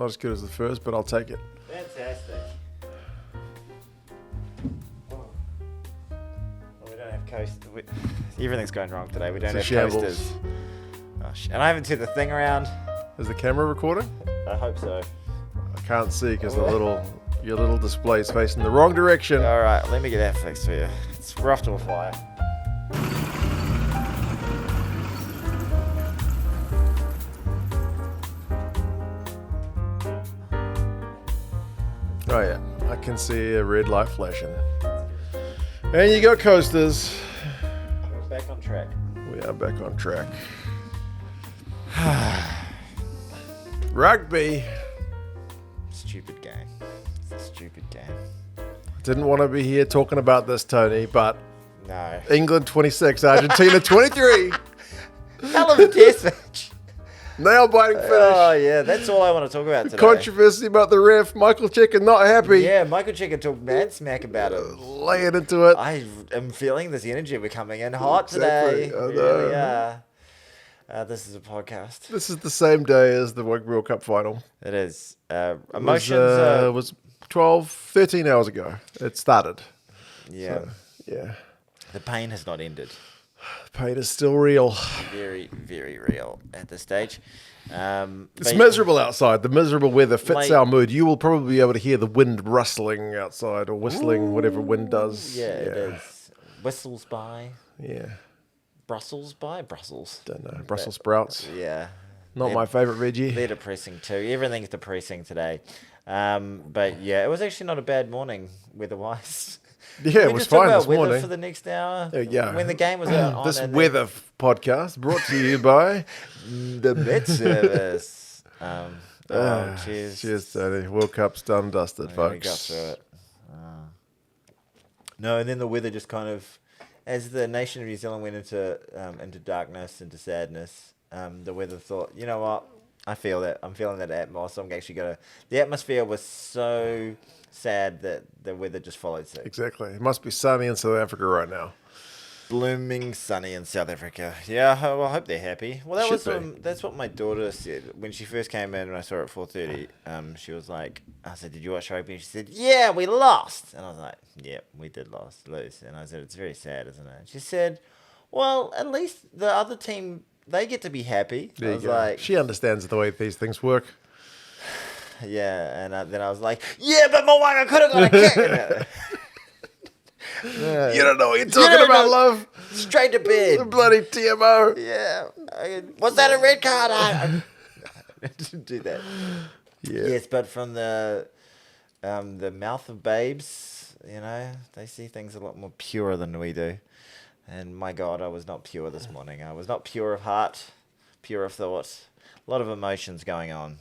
Not as good as the first, but I'll take it. Fantastic. We don't have coasters. Everything's going wrong today. We don't have coasters. Oh, and I haven't turned the thing around. Is the camera recording? I hope so. I can't see because your little display's facing the wrong direction. All right, let me get that fixed for you. We're off to a flyer. Oh yeah, I can see a red light flashing. And you got coasters. We're back on track. We are back on track. Rugby. Stupid game. It's a stupid game. Didn't want to be here talking about this, Tony, but No. England 26, Argentina 23. Hell of a test match. Nail-biting finish. Oh, yeah. That's all I want to talk about today. Controversy about the ref. Michael Cheika not happy. Yeah, Michael Cheika talked mad smack about it. Lay it into it. I am feeling this energy. We're coming in hot Exactly. today. I We know. really are. This is a podcast. This is the same day as the Rugby World Cup final. It is. It Emotions. was 13 hours ago. It started. Yeah. So, yeah. The pain has not ended. Pain is still real. Very, very real at this stage. It's miserable outside. The miserable weather fits our mood. You will probably be able to hear the wind rustling outside or whistling, whatever wind does. Yeah, it is. Whistles by. Yeah. Brussels by? Brussels. Don't know. Brussels sprouts. Yeah. Not my favourite veggie. They're depressing too. Everything's depressing today. But yeah, it was actually not a bad morning weather-wise. Yeah, it was fine this weather morning. for the next hour. Yeah. When the game was on. This weather podcast brought to you by the Bet service. Cheers. Cheers, Tony. World Cup's done and dusted, folks. We got through it. No, and then the weather just kind of, as the nation of New Zealand went into darkness, into sadness, the weather thought, you know what? I feel that. I'm feeling that atmosphere. So I'm actually going to... The atmosphere was so sad that the weather just followed suit. Exactly. It must be sunny in South Africa right now. Blooming sunny in South Africa. Yeah, well, I hope they're happy. Well, that's what my daughter said when she first came in and I saw her at 4:30. She was like, I said, "Did you watch rugby?" And she said, "Yeah, we lost." And I was like, "Yeah, we did lose." And I said, "It's very sad, isn't it?" She said, "Well, at least the other team, they get to be happy." There I you was go. like, She understands the way these things work. yeah, and then I was like, "Yeah, but Mo'unga could have got a kick." You don't know what you're talking about, love. Straight to The bed. bloody TMO. Yeah. Was that a red card? I didn't do that. Yeah. Yes, but from the mouth of babes, you know, they see things a lot more pure than we do. And my God, I was not pure this morning. I was not pure of heart, pure of thought. A lot of emotions going on.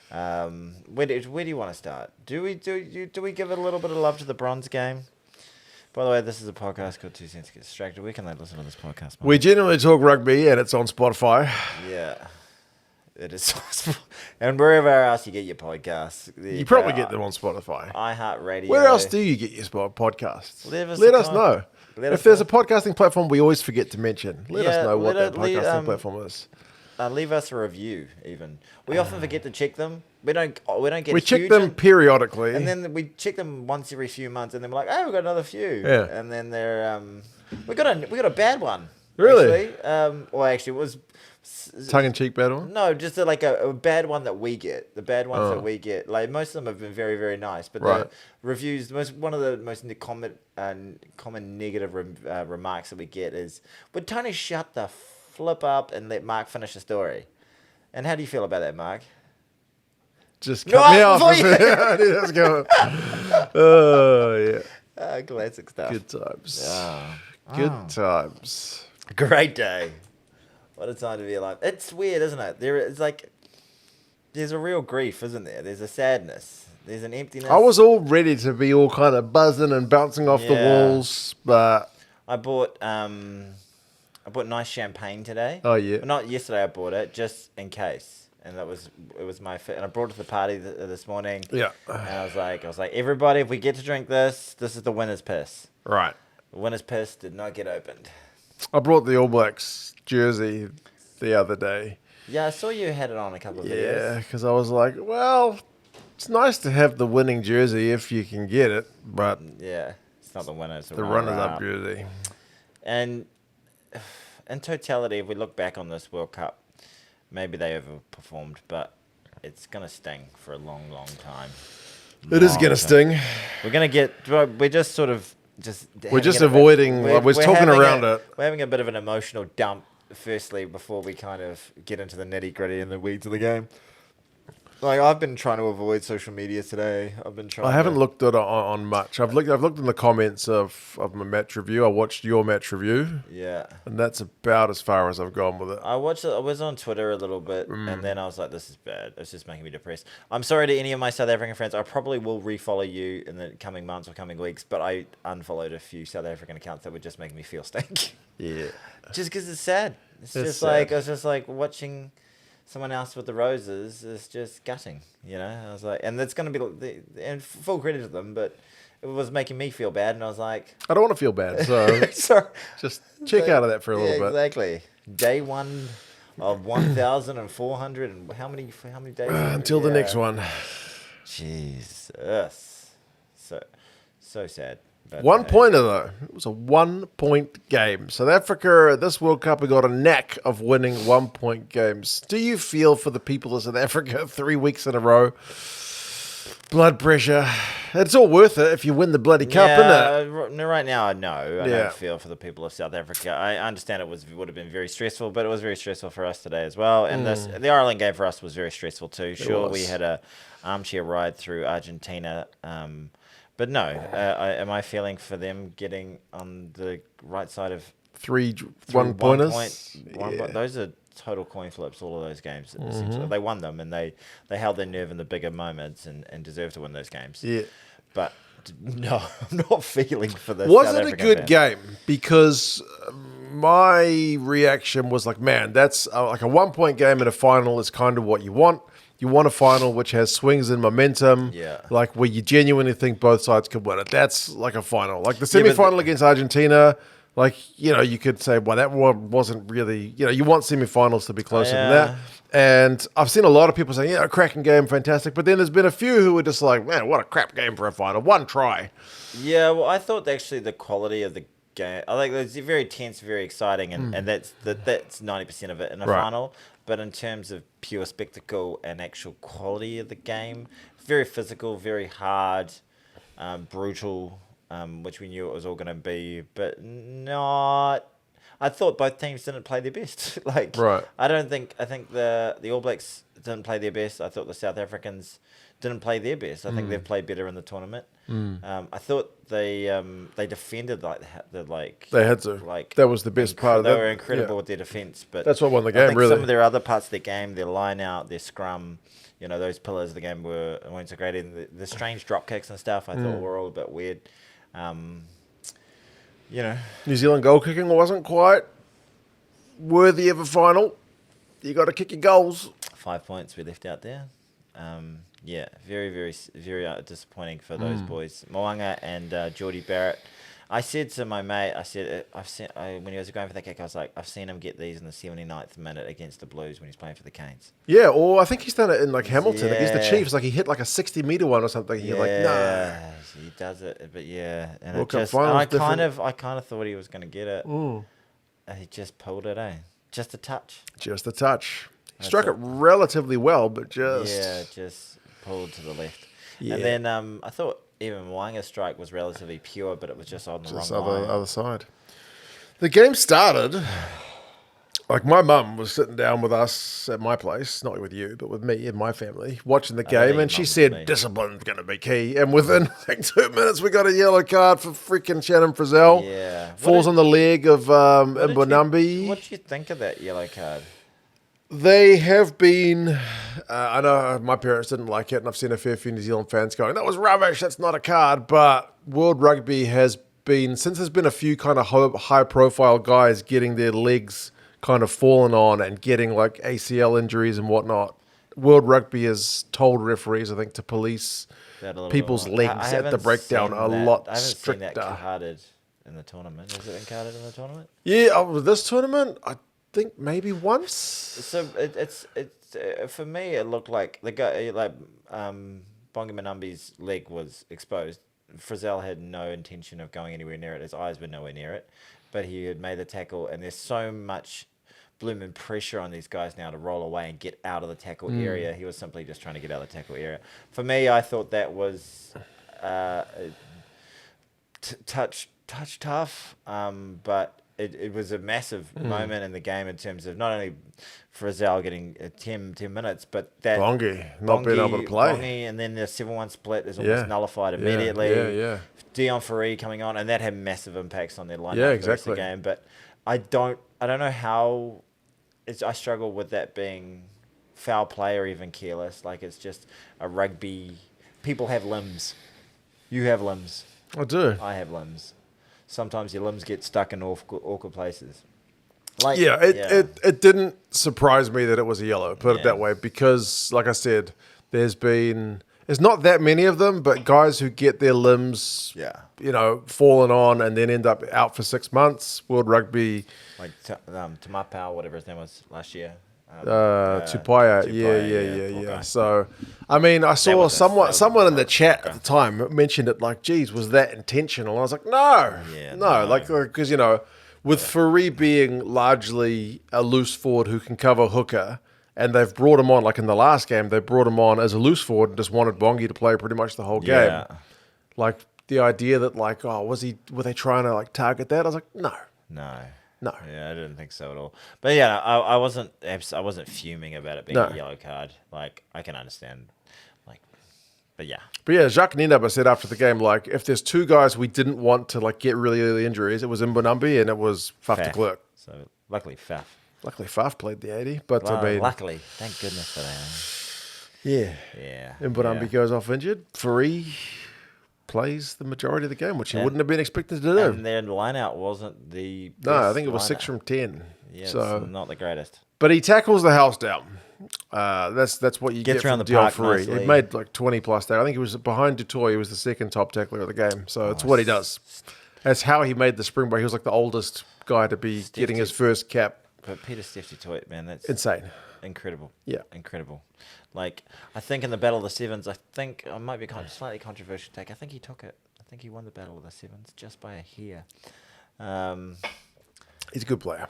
Where do you want to start? Do we give it a little bit of love to the bronze game? By the way, this is a podcast called 2 Cents to Get Distracted. Where can they listen to this podcast? We generally talk rugby and it's on Spotify. Yeah. It is. And wherever else you get your podcasts. You probably get them on Spotify. iHeartRadio. Where else do you get your podcasts? Let us know. Let If us there's know. a podcasting platform we always forget to mention, let us know what that podcasting platform is. Leave us a review. Even we often forget to check them. We don't get. We check them periodically, and then we check them once every few months, and then we're like, "Oh, we've got another few." Yeah. And then they're we got a bad one. Really? Actually, it was tongue-in-cheek bad one. No, just a bad one that we get. The bad ones that we get, like most of them have been very, very nice, but Right. the reviews, one of the most common negative remarks that we get is, "Would Tony shut the flip up and let Mark finish the story?" And how do you feel about that, Mark? Just cut me off. Let's go. Oh yeah. Classic stuff. Good times. Oh. Good times. Great day. What a time to be alive. It's weird, isn't it? There's a real grief, isn't there? There's a sadness. There's an emptiness. I was all ready to be all kind of buzzing and bouncing off the walls, but I bought nice champagne today. Oh yeah. Well, not yesterday. I bought it just in case, and it was my fit. And I brought it to the party this morning. Yeah. And I was like, everybody, if we get to drink this is the winner's piss. Right. The winner's piss did not get opened. I brought the All Blacks jersey the other day. Yeah, I saw you had it on a couple of Yeah, videos. because I was like, well, it's nice to have the winning jersey if you can get it, but Yeah, it's not the winner, it's the runners-up runner-up. jersey. And in totality, if we look back on this World Cup, maybe they overperformed, but it's going to sting for a long, long time. It is going to sting. We're going to get, we're just sort of just... We're just avoiding, we're talking around it. We're having a bit of an emotional dump, firstly, before we kind of get into the nitty-gritty and the weeds of the game. Like, I've been trying to avoid social media today. I haven't looked at it on much. I've looked in the comments of my match review. I watched your match review. Yeah. And that's about as far as I've gone with it. I was on Twitter a little bit, and then I was like, this is bad. It's just making me depressed. I'm sorry to any of my South African friends. I probably will refollow you in the coming months or coming weeks, but I unfollowed a few South African accounts that were just making me feel stink. Yeah. Just because it's sad. It's just sad. like, I was just like watching someone else with the roses is just gutting, you know? I was like, and it's going to be, and full credit to them, but it was making me feel bad, and I was like... I don't want to feel bad, so sorry. Just check out of that for a little bit. Exactly. Day one of 1,400, and how many days? Until the next one. Jesus. So sad. But, 1 pointer, though. It was a 1 point game. South Africa at this World Cup have got a knack of winning 1 point games. Do you feel for the people of South Africa 3 weeks in a row? Blood pressure. It's all worth it if you win the bloody cup, isn't it? Right now, no. I don't feel for the people of South Africa. I understand it would have been very stressful, but it was very stressful for us today as well. And the Ireland game for us was very stressful too. Sure, we had a armchair ride through Argentina. But no, am I feeling for them getting on the right side of 3 1-pointers? Those are total coin flips, all of those games. They won them, and they held their nerve in the bigger moments and deserved to win those games. Yeah. But no, I'm not feeling for this. Was it a good game? Because my reaction was like, man, that's like a 1 point game in a final is kind of what you want. You want a final which has swings in momentum, like where you genuinely think both sides could win it. That's like a final. Like the semi-final against Argentina, like, you know, you could say, well, that one wasn't really, you know, you want semi-finals to be closer than that. And I've seen a lot of people saying, yeah, cracking game, fantastic. But then there's been a few who were just like, man, what a crap game for a final. One try. Yeah, well, I thought actually the quality of the game, I think it's very tense, very exciting, and that's 90% of it in a final. But in terms of pure spectacle and actual quality of the game, very physical, very hard, brutal, which we knew it was all going to be, but not... I thought both teams didn't play their best. I think the All Blacks didn't play their best. I thought the South Africans didn't play their best. I think they've played better in the tournament. I thought they defended they had to. That was the best part of that. They were incredible with their defense, but that's what won the game. I think really, some of their other parts of their game, their line out, their scrum, you know, those pillars of the game weren't so great. And the strange drop kicks and stuff, I thought were all a bit weird. You know, New Zealand goal kicking wasn't quite worthy of a final. You got to kick your goals. 5 points we left out there. Yeah, very, very, very disappointing for those boys. Mo'unga and Geordie Barrett. I said to my mate, when he was going for the kick, I was like, I've seen him get these in the 79th minute against the Blues when he's playing for the Canes. Yeah, or I think he's done it in like Hamilton against the Chiefs. Like he hit like a 60-meter one or something. You're like, nah. He does it, but yeah. And World it just, I kind of thought he was going to get it. And he just pulled it, Just a touch. Just a touch. He struck it relatively well, but just... Yeah, just pulled to the left. Yeah. And then I thought even Mo'unga's strike was relatively pure, but it was just on the wrong line. Other side. The game started, like my mum was sitting down with us at my place, not with you, but with me and my family, watching the game, and she said, discipline's going to be key. And within like 2 minutes, we got a yellow card for freaking Shannon Frizzell. Yeah. Falls on the leg of Mbonambi. What did you think of that yellow card? They have been, I know my parents didn't like it, and I've seen a fair few New Zealand fans going, that was rubbish, that's not a card. But World Rugby has been, since there's been a few kind of high-profile guys getting their legs kind of fallen on and getting like ACL injuries and whatnot, World Rugby has told referees, I think, to police people's legs at the breakdown a lot stricter. I haven't seen that carded in the tournament. Is it carded in the tournament? Yeah, with this tournament, think maybe once. So it's for me, it looked like the guy Bongi Manumbi's leg was exposed. Frizzell had no intention of going anywhere near it. His eyes were nowhere near it, but he had made the tackle, and there's so much blooming pressure on these guys now to roll away and get out of the tackle area. He was simply just trying to get out of the tackle area. For me, I thought that was touch tough, but it was a massive moment in the game in terms of not only Frizzell getting 10 minutes, but that Bongi not being able to play. Bongi, and then the 7-1 split is almost nullified immediately. Yeah. Dion Ferree coming on, and that had massive impacts on their lineup Yeah, for the rest of exactly. the game. But I don't know how. I struggle with that being foul play or even careless. Like, it's just a rugby. People have limbs. You have limbs. I do. I have limbs. Sometimes your limbs get stuck in awkward places. Like, It didn't surprise me that it was a yellow, put it that way, because, like I said, there's not that many of them, but guys who get their limbs, fallen on and then end up out for 6 months. World Rugby, like Tamapau, whatever his name was last year. Tupaya, yeah. So, I mean, I saw someone in the chat at the time mentioned it like, geez, was that intentional? And I was like, no, like, because, with Ferree being largely a loose forward who can cover hooker, and they've brought him on, like in the last game, they brought him on as a loose forward and just wanted Bongi to play pretty much the whole game. Like, the idea that, like, were they trying to, like, target that? I was like, no. Yeah, I didn't think so at all. But yeah, I wasn't fuming about it being a yellow card. Like, I can understand. Like, but yeah. But yeah, Jacques Ninaba said after the game, like, if there's two guys we didn't want to, like, get really early injuries, it was Mbonambi and it was Faf de Klerk. So luckily Faf. Luckily Faf played the 80, but I mean, luckily, thank goodness for that. Yeah. Mbonambi goes off injured. Ferree plays the majority of the game, which he wouldn't have been expected to do. And their lineout wasn't the best. No, I think it was 6 from 10. Yeah, so it's not the greatest. But he tackles the house down. That's what you get around from the Dion park Ferree. nicely. He made like 20 plus there. I think he was behind Dutoy. He was the second top tackler of the game. So it's what he does. That's how he made the Springbok. He was like the oldest guy to be getting his first cap. But Peter Steph Dutoy, man, that's Insane. Incredible. Yeah. Incredible. Like, I think in the Battle of the Sevens, I think, it might be a slightly controversial take, I think he took it. I think he won the Battle of the Sevens just by a hair. He's a good player.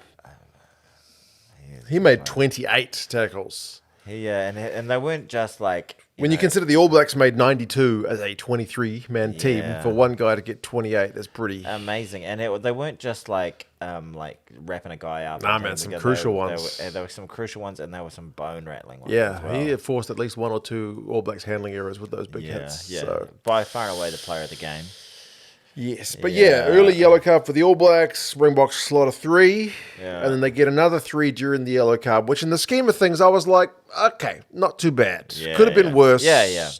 He made 28 tackles. And they weren't just like... When you consider the All Blacks made 92 as a 23-man team, for one guy to get 28 is pretty... amazing. And they weren't just like wrapping a guy up. Nah, man, some crucial ones. There were some crucial ones, and there were some bone-rattling ones Yeah, as well. he had forced at least 1 or 2 All Blacks handling errors with those big hits. Yeah, So. by far and away the player of the game. Yes, but early yellow card for the All Blacks. Springboks slaughter 3, and then they get another 3 during the yellow card, which in the scheme of things, I was like, okay, not too bad. Could have been worse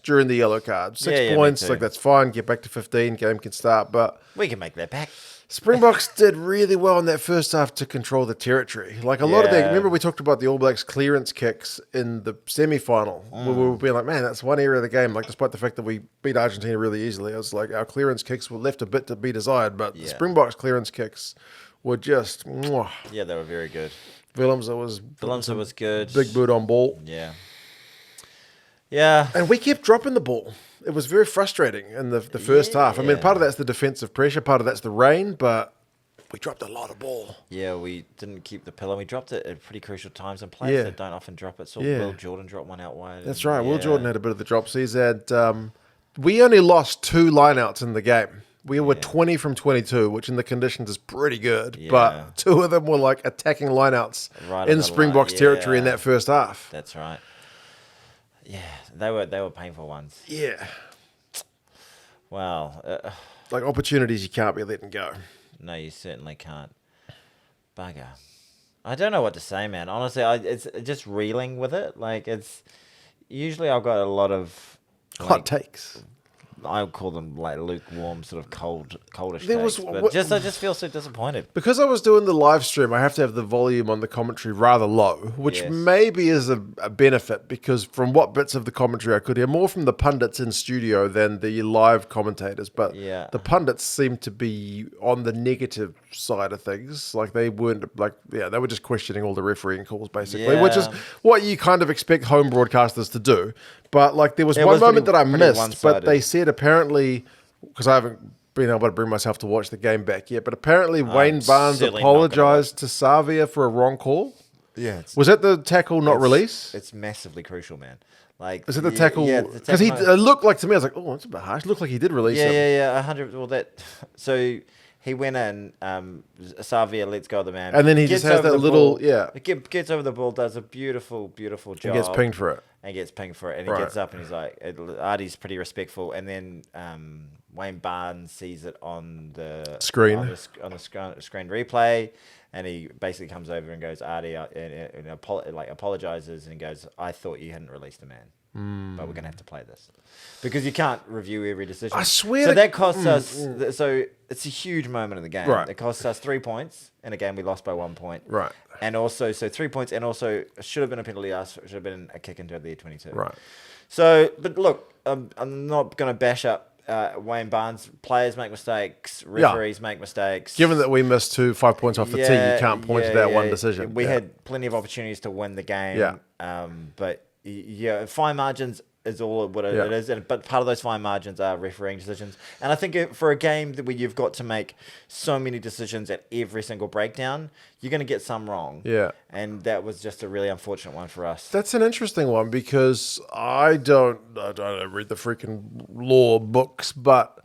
during the yellow card. 6 points, like that's fine, get back to 15, game can start, but... we can make that back. Springboks did really well in that first half to control the territory. Like a lot of their... Remember we talked about the All Blacks clearance kicks in the semi-final, where we were being like, man, that's one area of the game, like despite the fact that we beat Argentina really easily, I was like, our clearance kicks were left a bit to be desired, but the Springboks clearance kicks were just... mwah. Yeah, they were very good. Willemse was good. Big boot on ball. Yeah. And we kept dropping the ball. It was very frustrating in the first half. I mean, part of that's the defensive pressure, part of that's the rain, but we dropped a lot of ball. Yeah, we didn't keep the pillow. We dropped it at pretty crucial times, and players that don't often drop it. So Will Jordan dropped one out wide. That's right. Will Jordan had a bit of the drops. He's had... we only lost 2 lineouts in the game. We were 20 from 22, which in the conditions is pretty good. But 2 of them were like attacking lineouts in Springboks territory in that first half. That's right. Yeah, they were painful ones. Yeah. Wow. Like opportunities you can't be letting go. No, you certainly can't. Bugger. I don't know what to say, man. Honestly, it's just reeling with it. Like, it's... usually I've got a lot of... hot takes. I would call them like lukewarm, sort of coldish There takes. was- But I just feel so disappointed. Because I was doing the live stream, I have to have the volume on the commentary rather low, which Yes. maybe is a benefit because from what bits of the commentary I could hear more from the pundits in studio than the live commentators. But Yeah. the pundits seemed to be on the negative side of things. Like they weren't they were just questioning all the refereeing calls basically, which is Yeah. what you kind of expect home broadcasters to do. But like there was It one was moment pretty- that I pretty missed, but one-sided. they said apparently, because I haven't been able to bring myself to watch the game back yet, but apparently Wayne Barnes certainly not gonna apologized to Savia for a wrong call. Yeah. Was that the tackle not release? It's massively crucial, man. Like, Is it the tackle? Yeah, Because it looked like to me, I was like, oh, it's a bit harsh. It looked like he did release him. Yeah, 100. Well, so he went in. Savia lets go of the man, And then he just has over that the little- ball, gets over the ball, does a beautiful job, He gets pinged for it. and gets pinged for it, and he Right. gets up and he's like, Artie's pretty respectful, and then Wayne Barnes sees it on the Screen. on the screen replay. And he basically comes over and goes, Artie, and apologizes and goes, I thought you hadn't released a man, but we're going to have to play this. Because you can't review every decision. I swear So to- that costs us, so it's a huge moment in the game. Right. It costs us 3 points in a game we lost by 1 point. Right. And also, so 3 points, and also should have been a penalty ask, should have been a kick into the 22. Right. So, but look, I'm not going to bash up Wayne Barnes. Players make mistakes. Referees make mistakes. Given that we missed 5 points off the tee, you can't point to that one decision. We Yeah. had plenty of opportunities to win the game. Yeah. But fine margins is all what it is. But part of those fine margins are refereeing decisions. And I think for a game where you've got to make so many decisions at every single breakdown, you're going to get some wrong. Yeah. And that was just a really unfortunate one for us. That's an interesting one because I don't read the freaking law books, but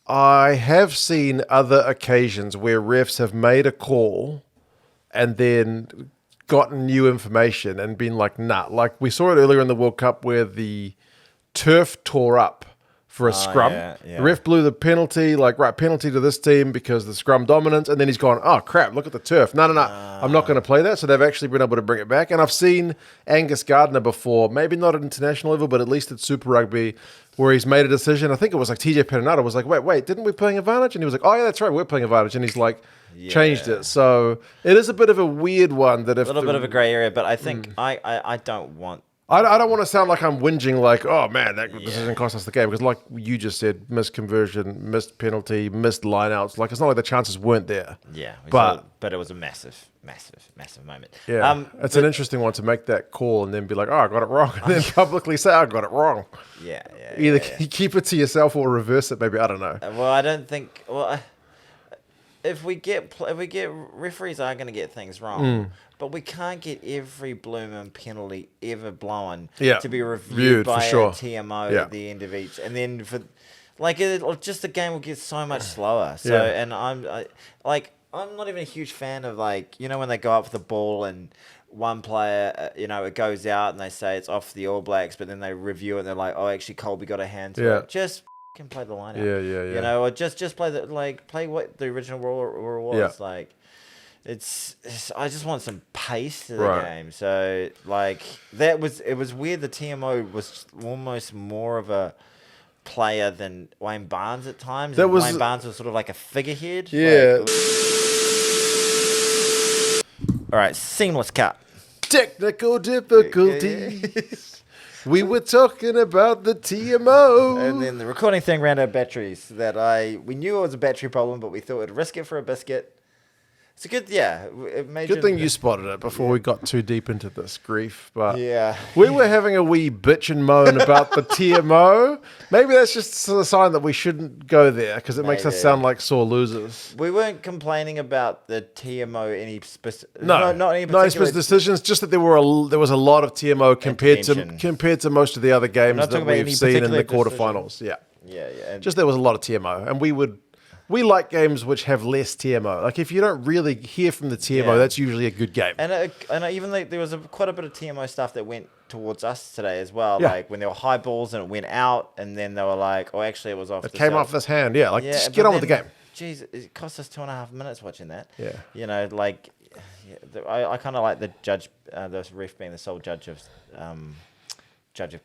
I have seen other occasions where refs have made a call and then gotten new information and been like, nah. Like we saw it earlier in the World Cup where the turf tore up for a scrum. yeah. The ref blew the penalty, penalty to this team because the scrum dominance, and then he's gone, oh crap, look at the turf. No, I'm not going to play that. So they've actually been able to bring it back. And I've seen Angus Gardner before, maybe not at international level, but at least at Super Rugby, where he's made a decision. I think it was like TJ Perenata was like, wait, didn't we playing advantage? And he was like, oh yeah, that's right, we're playing advantage. And he's like, changed it. So it is a bit of a weird one that if A little bit of a grey area, but I think I don't want... I don't want to sound like I'm whinging like, oh man, that decision cost us the game. Because like you just said, missed conversion, missed penalty, missed lineouts. Like it's not like the chances weren't there. Yeah, but it was a massive moment. Yeah, it's an interesting one to make that call and then be like, oh, I got it wrong. And then publicly say, I got it wrong. Yeah. Either keep it to yourself or reverse it, maybe. I don't know. Well, I don't think... Well, if we get referees are going to get things wrong, but we can't get every blooming penalty ever blown to be reviewed by for sure. a TMO at the end of each, and then for just the game will get so much slower. So and I'm not even a huge fan of when they go up for the ball and one player it goes out and they say it's off the All Blacks, but then they review it and they're like, oh, actually Colby got a hand to it. Just can play the line out. Yeah. Or just play play what the original rule was. Yeah. It's I just want some pace to the game. So it was weird. The TMO was almost more of a player than Wayne Barnes at times. Wayne Barnes was sort of like a figurehead. Yeah. All right, seamless cut. Technical difficulties. We were talking about the TMO. And then the recording thing ran out of batteries we knew it was a battery problem, but we thought we'd risk it for a biscuit. It's a good, Good thing you spotted it before we got too deep into this grief. But Yeah. we were having a wee bitch and moan about the TMO. Maybe that's just a sign that we shouldn't go there because it makes us sound like sore losers. We weren't complaining about the TMO any specific. No, not any no particular specific decisions. Just that there was a lot of TMO compared Attention. to most of the other games not that talking about we've any seen in the particular quarterfinals. Yeah, Yeah. just there was a lot of TMO, and we like games which have less TMO. Like if you don't really hear from the TMO, that's usually a good game. And even there was quite a bit of TMO stuff that went towards us today as well. Yeah. Like when there were high balls and it went out, and then they were like, "Oh, actually, it was off." It came off this hand. Yeah, just get but on with the game. Geez, it cost us 2.5 minutes watching that. Yeah. I kind of like the judge, the ref being the sole judge of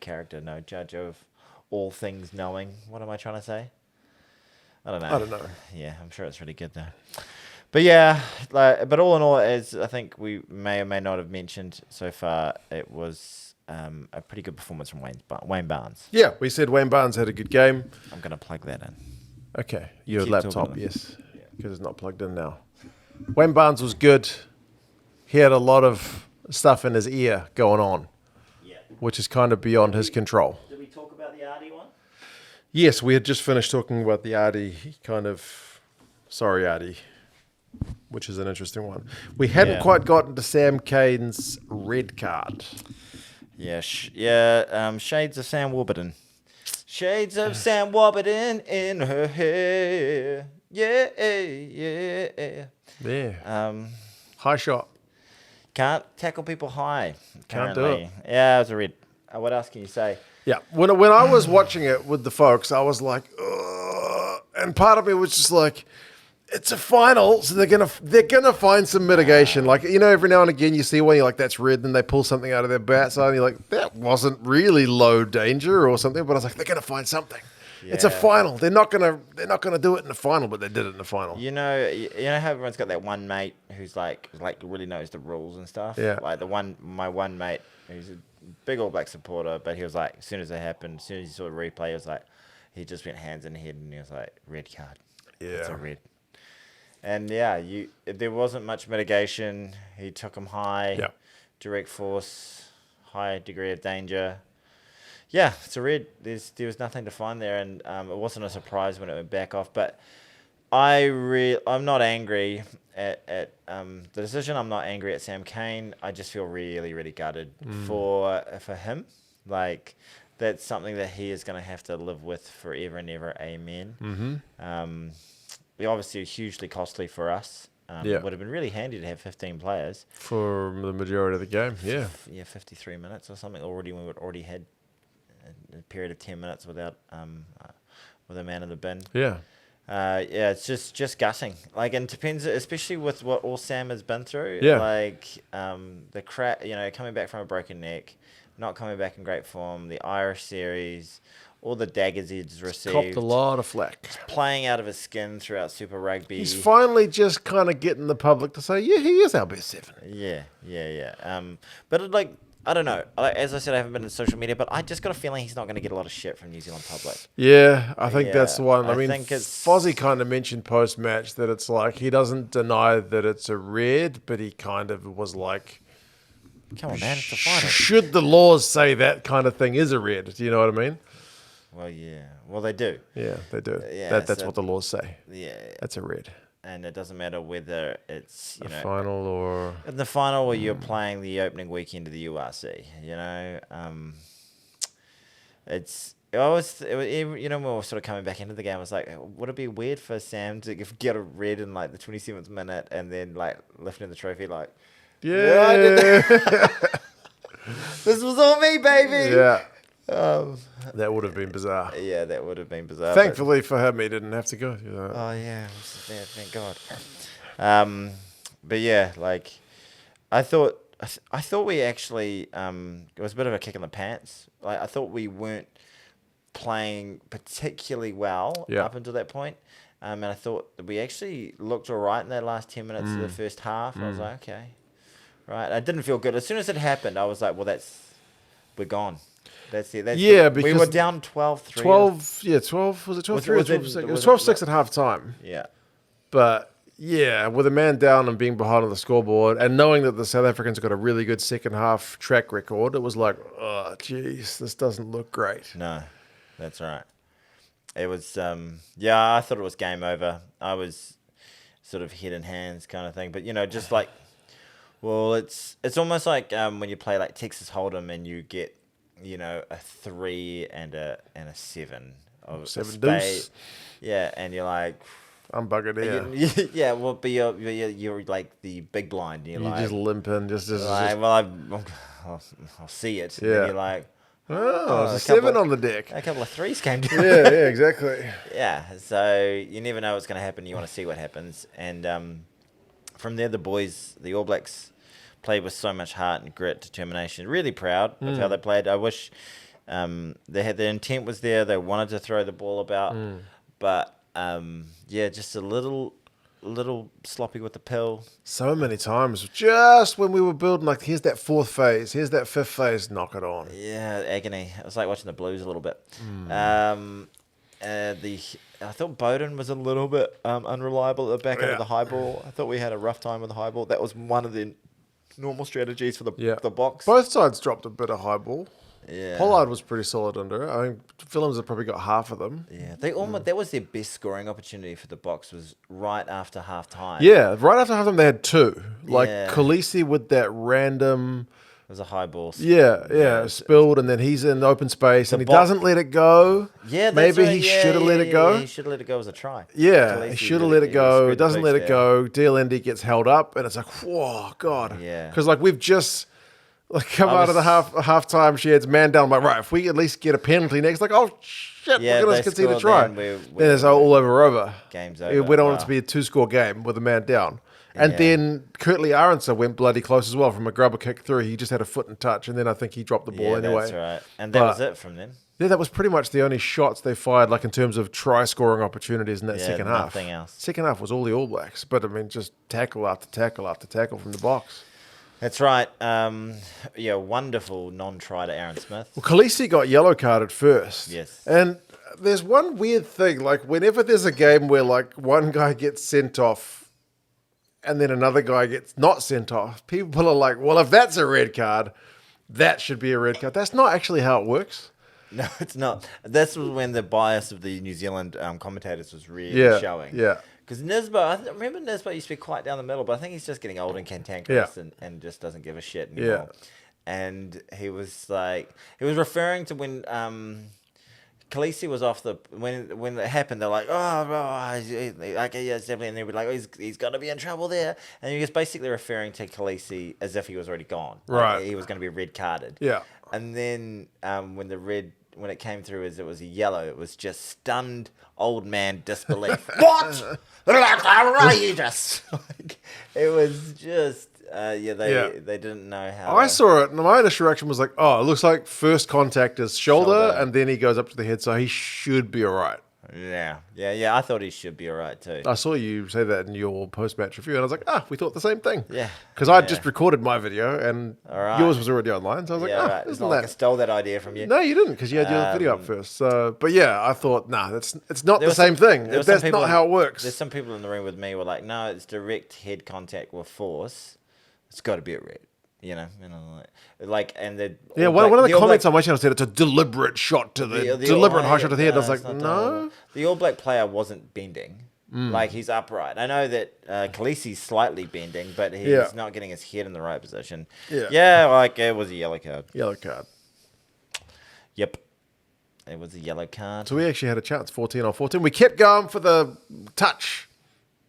character. No, judge of all things knowing. What am I trying to say? I don't know. I don't know. Yeah, I'm sure it's really good though. But yeah, but all in all, as I think we may or may not have mentioned so far, it was a pretty good performance from Wayne Barnes. Yeah, we said Wayne Barnes had a good game. I'm going to plug that in. Okay, your Keep laptop, talking. yes, because it's not plugged in now. Wayne Barnes was good. He had a lot of stuff in his ear going on, which is kind of beyond his control. Did we talk about the Artie one? Yes, we had just finished talking about the Artie sorry Artie, which is an interesting one. We hadn't quite gotten to Sam Cane's red card. Yeah, shades of Sam Warburton. Shades of Sam Warburton in her hair. Yeah. Yeah. High shot. Can't tackle people high. Can't do Apparently. it. Yeah, it was a red. What else can you say? Yeah. When I was watching it with the folks, I was like, ugh. And part of me was just like, it's a final, so they're gonna find some mitigation. Like, every now and again you see one, you're like, that's red, then they pull something out of their bat side, and you're like, that wasn't really low danger or something. But I was like, they're gonna find something. Yeah. It's a final. They're not gonna do it in the final, but they did it in the final. You know how everyone's got that one mate who's like really knows the rules and stuff. Yeah. Like my one mate who's a big All Black supporter, but he was like, as soon as it happened, as soon as he saw the replay, he was like, he just went hands in the head and he was like, red card. Yeah. It's a red. And yeah, there wasn't much mitigation. He took him high, direct force, high degree of danger. Yeah, it's a red. There was nothing to find there, and it wasn't a surprise when it went back off. But I'm not angry at the decision. I'm not angry at Sam Cane. I just feel really, really gutted for him. Like, that's something that he is going to have to live with forever and ever. Amen. Mm-hmm. Obviously hugely costly for us. It would have been really handy to have 15 players for the majority of the game. Yeah. 53 minutes or something already. We would already had a period of 10 minutes without with a man in the bin. Yeah. It's just gutting. Like, and it depends, especially with what all Sam has been through. Yeah. Like the crap, coming back from a broken neck, not coming back in great form, the Irish series, all the daggers he's received. Copped a lot of flack. Playing out of his skin throughout Super Rugby. He's finally just kind of getting the public to say, yeah, he is our best seven. Yeah. But I don't know. As I said, I haven't been in social media, but I just got a feeling he's not going to get a lot of shit from New Zealand public. Yeah, I think that's the one. I mean, think Fozzie kind of mentioned post-match that it's like he doesn't deny that it's a red, but he kind of was like, come on, man, it's the final. Should the laws say that kind of thing is a red? Do you know what I mean? Well, yeah. Well, they do. Yeah, they do. Yeah, that's what the laws say. Yeah. That's a red. And it doesn't matter whether it's a final or in the final or you're playing the opening weekend of the URC. When we were sort of coming back into the game, I was like, would it be weird for Sam to get a red in like the 27th minute and then like lifting the trophy like, yeah, I did that. This was all me, baby. Yeah. That would have been bizarre. Yeah, that would have been bizarre. Thankfully for him, he didn't have to go. Oh yeah, thank God. But yeah, like I thought we actually it was a bit of a kick in the pants. Like I thought we weren't playing particularly well up until that point. And I thought that we actually looked all right in that last 10 minutes of the first half. I was like, okay, right. I didn't feel good. As soon as it happened, I was like, well, we're gone. That's it. Because we were down 12-3. 12. Yeah, 12. Was it 12-3 or 12-6? It was 12-6 at half time. Yeah. But yeah, with a man down and being behind on the scoreboard and knowing that the South Africans got a really good second half track record, it was like, oh, geez, this doesn't look great. No, that's right. It was, I thought it was game over. I was sort of head in hands kind of thing. But, just like, well, it's almost like when you play like Texas Hold'em and you get, a 3 and a 7 of 7 spade. deuce. Yeah, and you're like, I'm buggered here. Yeah, well, but you're like the big blind. You're like, just limping, just like, well, I'll see it. And then you're like, there's a 7 on the deck. A couple of 3s came down. Yeah, exactly. Yeah, so you never know what's going to happen. You want to see what happens, and from there, the All Blacks played with so much heart and grit, determination. Really proud of how they played. I wish The intent was there. They wanted to throw the ball about, but just a little sloppy with the pill. So many times, just when we were building, like, here's that fourth phase, here's that fifth phase, knock it on. Yeah, agony. It was like watching the Blues a little bit. I thought Bowden was a little bit unreliable at the back end of the high ball. I thought we had a rough time with the high ball. That was one of the normal strategies for the box. Both sides dropped a bit of high ball. Yeah. Pollard was pretty solid under it. I mean, Films have probably got half of them. Yeah, they almost that was their best scoring opportunity for the box, was right after half time. Yeah, right after half time they had two. Like Khaleesi with that random. It was a high ball. Spilled, and then he's in open space, and he doesn't let it go. Yeah, maybe he should have let it go. He should have let it go as a try. Yeah, Khaleesi he should have let it go. Doesn't let it go. DLND gets held up, and it's like, whoa, God. Yeah. Because, like, we've just come out of the half time. She heads man down. I'm like, right, if we at least get a penalty next, like, oh, shit, we're going to concede a try. Then it's all over. Game's over. We don't want it to be a 2-score game with a man down. And then Kurtley Aronson went bloody close as well from a grubber kick through. He just had a foot and touch, and then I think he dropped the ball anyway. That's right. And that was it from them. Yeah, that was pretty much the only shots they fired, like in terms of try-scoring opportunities in that second half. Nothing else. Second half was all the All Blacks, but I mean, just tackle after tackle after tackle from the box. That's right. Wonderful non-try to Aaron Smith. Well, Khaleesi got yellow carded first. Yes. And there's one weird thing, like whenever there's a game where like one guy gets sent off and then another guy gets not sent off, people are like, well, if that's a red card, that should be a red card. That's not actually how it works. No, it's not. This was when the bias of the New Zealand commentators was really showing. Yeah. Because Nisbo, I remember Nisbo used to be quite down the middle, but I think he's just getting old and cantankerous and just doesn't give a shit anymore. Yeah. And he was referring to when Khaleesi was off when it happened. They're like, definitely, and they were like, he's got to be in trouble there. And he was basically referring to Khaleesi as if he was already gone. Right. Like he was going to be red carded. Yeah. And then when it came through as it was a yellow, it was just stunned old man disbelief. What? Outrageous! It was just they didn't know how. I saw it, and my initial reaction was like, oh, it looks like first contact is shoulder, and then he goes up to the head, so he should be all right. Yeah. I thought he should be all right too. I saw you say that in your post-match review, and I was like, we thought the same thing. Yeah. Because I just recorded my video, and yours was already online, so I was like, right. It's not like I stole that idea from you. No, you didn't, because you had your video up first. So, but yeah, I thought, it's not the same thing. That's not how it works. There's some people in the room with me who were like, no, it's direct head contact with force. It's got to be a red. And one of the comments on my channel said it's a deliberate shot to the deliberate high shot to the head. I was like, no. The All Black player wasn't bending. Like, he's upright. I know that Khaleesi's slightly bending, but he's not getting his head in the right position. Yeah, it was a yellow card. Yellow card. Yep. It was a yellow card. So we actually had a chance, 14 on 14. We kept going for the touch.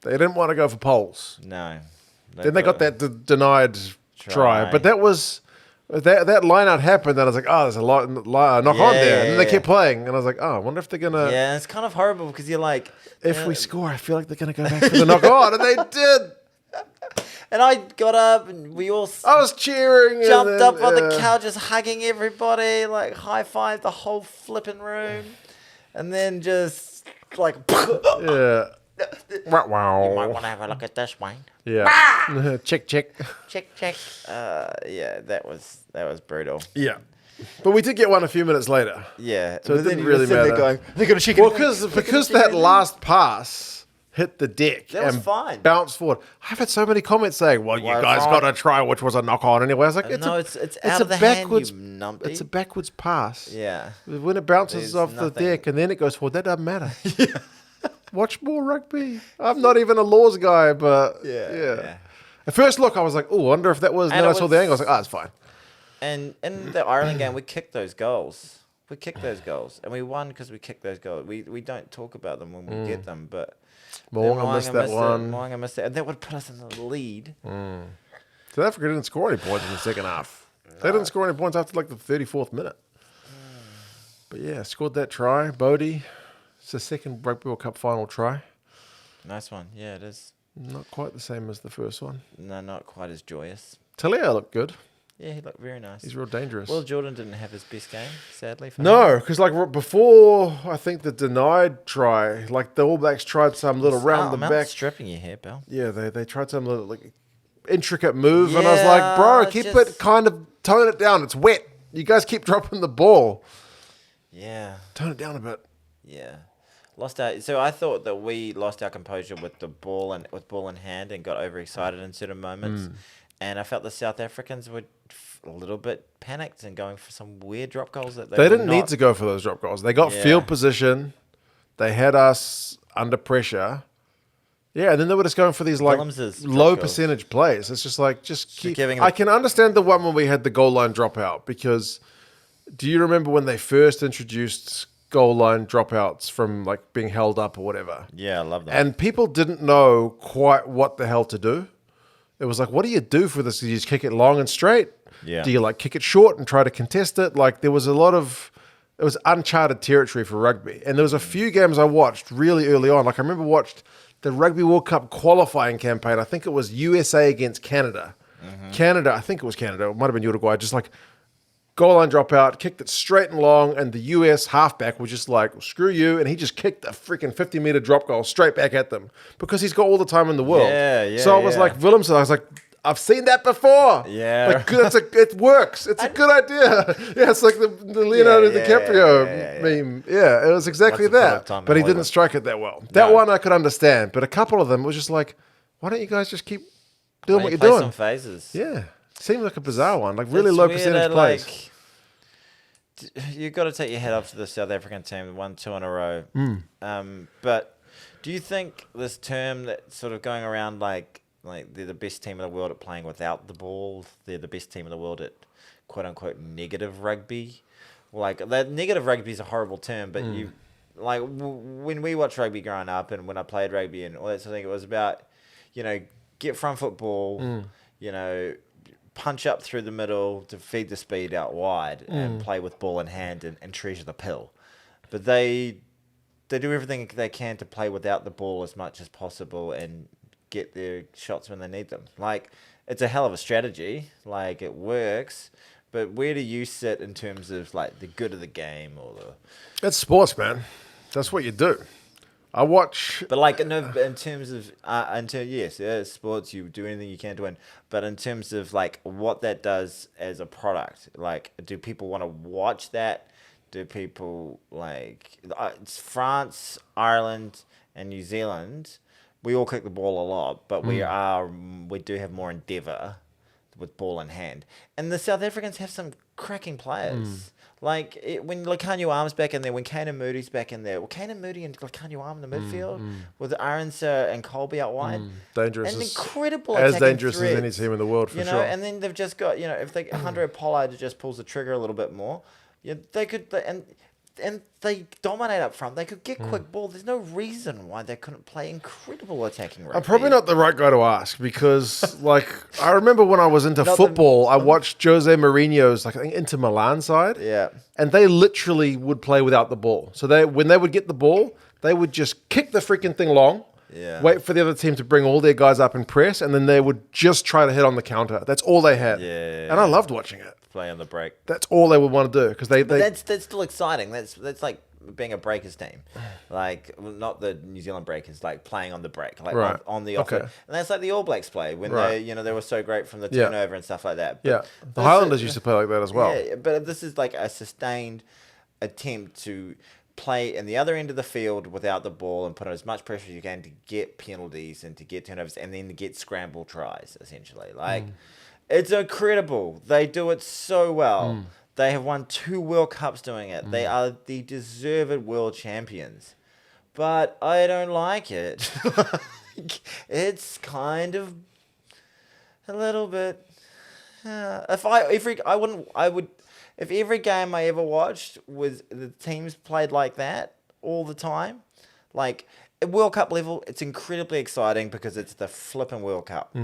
They didn't want to go for poles. No. Then they got that denied try. But that was... That line out happened, and I was like, there's a knock on there. And then they kept playing, and I was like, I wonder if they're going to... Yeah, it's kind of horrible, because you're like... If we score, I feel like they're going to go back for the knock on, and they did. And I got up, and we all... I was cheering. Jumped up on the couch, just hugging everybody, like high-fived the whole flipping room. And then just, like... Yeah. Wow. You might want to have a look at this, Wayne. Yeah. Check. Check. That was brutal. Yeah. But we did get one a few minutes later. Yeah. So it didn't really matter. They're going to check it. Well, because that last pass hit the deck and bounced forward. I've had so many comments saying, well, you guys got to try, which was a knock on anyway. I was like, it's out of the backwards, hand, you numpty. It's a backwards pass. Yeah. When it bounces off the deck and then it goes forward, that doesn't matter. Yeah. Watch more rugby. I'm not even a laws guy, but yeah. At first look, I was like, I wonder if that was... And then I saw the angle. I was like, it's fine. And in the Ireland game, we kicked those goals. And we won because we kicked those goals. We don't talk about them when we get them, but... Mo'unga missed that one. Mo'unga missed that. And that would put us in the lead. South Africa didn't score any points in the second half. They didn't score any points after like the 34th minute. But yeah, scored that try. Bodie. It's the second Rugby World Cup final try. Nice one. Yeah, it is. Not quite the same as the first one. No, not quite as joyous. Talia looked good. Yeah, he looked very nice. He's real dangerous. Will Jordan didn't have his best game, sadly. For No, him. because like before, I think the denied try, like the All Blacks tried some little round the I'm back. stripping your hair, Bill. Yeah, they tried some little like intricate move, and I was like, bro, keep it kind of tone it down. It's wet. You guys keep dropping the ball. Yeah. Tone it down a bit. Yeah. So I thought that we lost our composure with the ball and with ball in hand and got overexcited in certain moments. And I felt the South Africans were a little bit panicked and going for some weird drop goals that They didn't need to go for those drop goals. They got field position. They had us under pressure. Yeah, and then they were just going for these like low percentage plays. It's just like keep. I can understand the one when we had the goal line dropout, because do you remember when they first introduced goal line dropouts from like being held up or whatever? Yeah, I love that. And people didn't know quite what the hell to do. It was like, what do you do for this? Do you just kick it long and straight? Yeah. Do you like kick it short and try to contest it? Like there was it was uncharted territory for rugby. And there was a few games I watched really early on. Like I remember watched the Rugby World Cup qualifying campaign. I think it was USA against Canada. Canada, I think it was Canada. It might have been Uruguay. Just like goal line dropout, kicked it straight and long, and the US halfback was just like, screw you, and he just kicked a freaking 50-meter drop goal straight back at them because he's got all the time in the world. So I was like, Willemson, I was like, I've seen that before. Yeah. Like, it works. It's a good idea. Yeah, it's like the Leonardo DiCaprio meme. Yeah, it was exactly that. But he didn't strike it that well. That one I could understand, but a couple of them was just like, why don't you guys just keep doing what you're doing? Some phases. Yeah. Seemed like a bizarre one, like really low percentage plays. Like, you've got to take your head off to the South African team, 1-2 in a row. But do you think this term that's sort of going around like they're the best team in the world at playing without the ball, they're the best team in the world at quote unquote negative rugby? Like that negative rugby is a horrible term, but you like when we watched rugby growing up and when I played rugby and all that sort of thing, it was about, get front foot ball, punch up through the middle to feed the speed out wide and play with ball in hand and treasure the pill. But they do everything they can to play without the ball as much as possible and get their shots when they need them. Like, it's a hell of a strategy. Like, it works. But where do you sit in terms of, like, the good of the game or the... It's sports, That's what you do. I watch... But, like, in terms of... yes, sports, you do anything you can to win. But in terms of, like, what that does as a product, like, do people want to watch that? Do people, like... It's France, Ireland, and New Zealand... We all kick the ball a lot, but we do have more endeavour with ball in hand. And the South Africans have some cracking players. Like, when Lekanyu Arm's back in there, when Kane and Moody's back in there. Well, Kane and Moody and Lekanyu Arm in the midfield with Aronsa and Colby out wide. Dangerous. And incredible as attacking dangerous threats, as any team in the world, for sure. And then they've just got, if they Andre Pollard just pulls the trigger a little bit more, they could... And they dominate up front. They could get quick ball. There's no reason why they couldn't play incredible attacking rugby. I'm probably not the right guy to ask because, like, I remember when I was into football, I watched Jose Mourinho's, like, I think, Inter Milan side. Yeah. And they literally would play without the ball. So when they would get the ball, they would just kick the freaking thing long, wait for the other team to bring all their guys up and press, and then they would just try to hit on the counter. That's all they had. Yeah. And I loved watching it. Play on the break. That's all they would want to do because that's still exciting. That's like being a breakers team, like not the New Zealand breakers, like playing on the break, like on the offer. And that's like the All Blacks play when they were so great from the turnover and stuff like that. But the Highlanders used to play like that as well. Yeah, but this is like a sustained attempt to play in the other end of the field without the ball and put on as much pressure as you can to get penalties and to get turnovers and then to get scramble tries, essentially. Like. It's incredible. They do it so well. They have won 2 World Cups doing it. They are the deserved world champions. But I don't like it. It's kind of a little bit. If every game I ever watched was the teams played like that all the time, like at World Cup level, it's incredibly exciting because it's the flipping World Cup.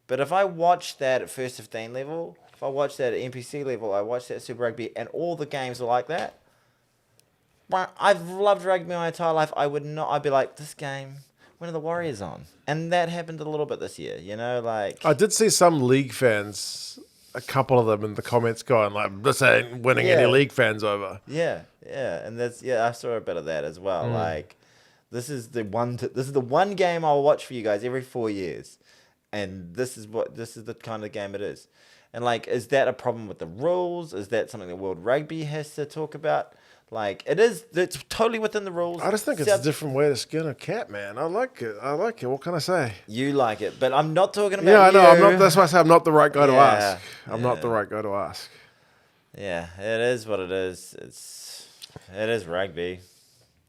But if I watch that at First 15 level, if I watch that at NPC level, I watch that at Super Rugby, and all the games are like that, I've loved rugby my entire life. I'd be like, this game, when are the Warriors on? And that happened a little bit this year, like... I did see some league fans a couple of them in the comments going like, "This ain't winning any league fans over." Yeah, and I saw a bit of that as well. Like, this is the one game I'll watch for you guys every 4 years, and this is the kind of game it is. And like, is that a problem with the rules? Is that something that World Rugby has to talk about? Like, it's totally within the rules. I just think it's a different way to skin a cat, man. I like it. What can I say? You like it, but I'm not talking about I know. you. I'm not. That's why I say I'm not the right guy to ask. I'm not the right guy to ask. Yeah, it is what it is. It is rugby.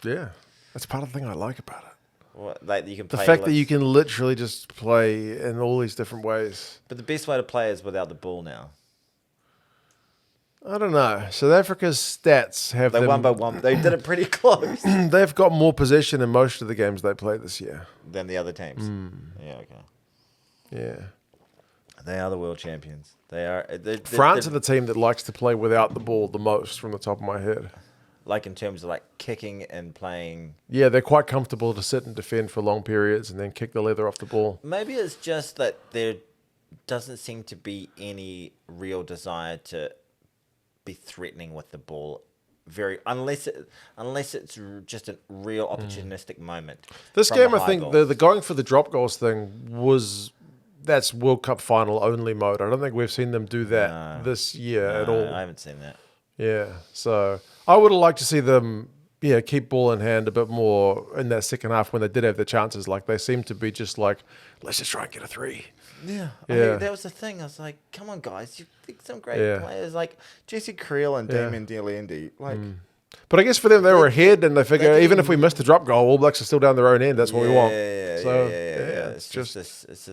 Yeah, that's part of the thing I like about it. What, like you can play the fact that you can literally just play in all these different ways. But the best way to play is without the ball now. I don't know. South Africa's stats have they won by one. They did it pretty close. They've got more possession in most of the games they played this year than the other teams. Yeah, okay. Yeah, they are the world champions. They are. France are the team that likes to play without the ball the most, from the top of my head. Like in terms of like kicking and playing. Yeah, they're quite comfortable to sit and defend for long periods and then kick the leather off the ball. Maybe it's just that there doesn't seem to be any real desire to be threatening with the ball, unless it's just a real opportunistic moment. This game, I think the going for the drop goals thing that's World Cup final only mode. I don't think we've seen them do that this year at all. I haven't seen that. Yeah, so I would have liked to see them keep ball in hand a bit more in that second half when they did have the chances. Like, they seemed to be just like, let's just try and get a 3. Yeah. That was the thing. I was like, come on, guys. You think some great players like Jesse Creel and Damien Delendi. Like, But I guess for them, they were ahead, and they figure even if we missed the drop goal, All Blacks are still down their own end. That's what we want. It's just a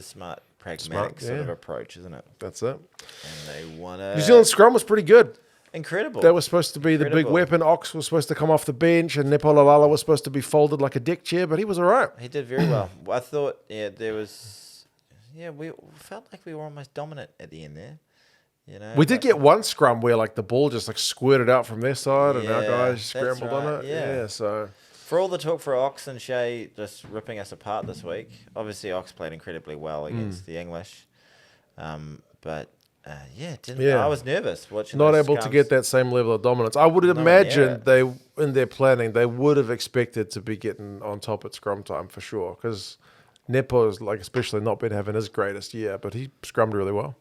smart, pragmatic sort of approach, isn't it? That's it. And they won it. New Zealand scrum was pretty good. Incredible. That was supposed to be the big weapon. Ox was supposed to come off the bench, and Nepololala was supposed to be folded like a deck chair, but he was all right. He did very well. I thought, there was... Yeah, we felt like we were almost dominant at the end there. You know, we did get one scrum where like the ball just like squirted out from their side, and our guys scrambled on it. Yeah, so for all the talk for Ox and Shea just ripping us apart this week, obviously Ox played incredibly well against the English, but I was nervous watching. Not able to get that same level of dominance. I would imagine they, in their planning, they would have expected to be getting on top at scrum time for sure, because Nepo's like especially not been having his greatest year, but he scrummed really well.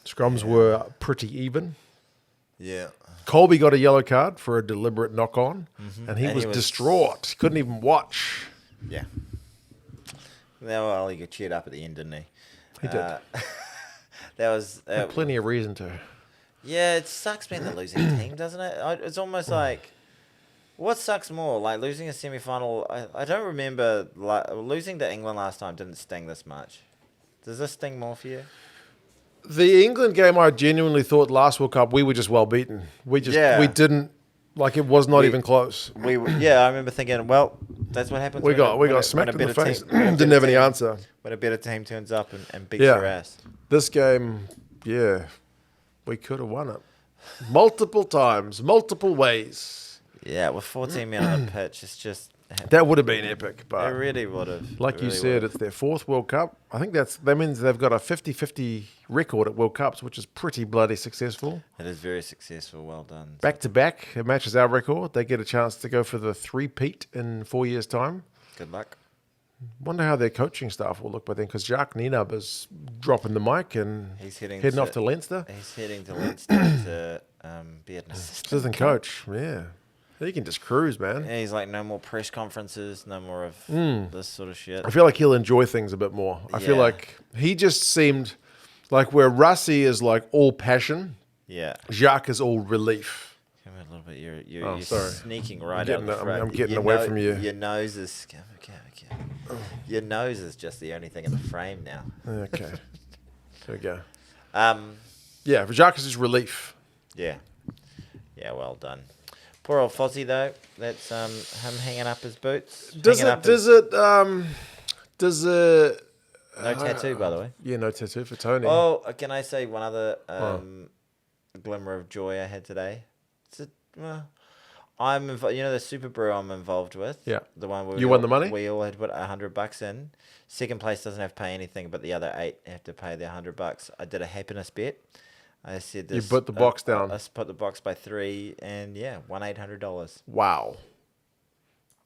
Scrums were pretty even. Yeah. Colby got a yellow card for a deliberate knock-on, and he was distraught. He couldn't even watch. Yeah. Well, he got cheered up at the end, didn't he? He did. That was had plenty of reason to. Yeah, it sucks being the losing team, doesn't it? It's almost like, what sucks more, like losing a semi-final? I don't remember losing to England last time didn't sting this much. Does this sting more for you? The England game, I genuinely thought last World Cup we were just well beaten. We didn't, like, it was not even close. I remember thinking, well, that's what happens. We got smacked in the face. Didn't have any answer. When a better team turns up and beats your ass. This game, we could have won it multiple times, multiple ways. Yeah, with 14 men on the pitch, it's just. That would have been epic, but it really would have. Like you said, it's their 4th World Cup. I think that means they've got a 50-50 record at World Cups, which is pretty bloody successful. It is very successful. Well done. Back to back, it matches our record. They get a chance to go for the 3-peat in 4 years' time. Good luck. Wonder how their coaching staff will look by then, because Jacques Ninab is dropping the mic and he's heading off to Leinster. He's heading to Leinster to be an assistant coach. Yeah. He can just cruise, man. Yeah, he's like, no more press conferences, no more of this sort of shit. I feel like he'll enjoy things a bit more. I feel like he just seemed like where Russy is like all passion. Yeah. Jacques is all relief. Come on a little bit. You're sneaking right out the front. I'm getting away from you. Your nose is... Your nose is just the only thing in the frame now. Okay. There we go. Jacques is just relief. Yeah. Yeah, well done. Poor old Fozzie though. That's him hanging up his boots. Does it? No tattoo, by the way. Yeah, no tattoo for Tony. Oh, can I say one other glimmer of joy I had today? You know the Super Brew I'm involved with. Yeah. The one where You won the money? We all had put $100 in. Second place doesn't have to pay anything, but the other 8 have to pay their $100. I did a happiness bet. I said this. You put the box down. I put the box by 3, and won $800. Wow.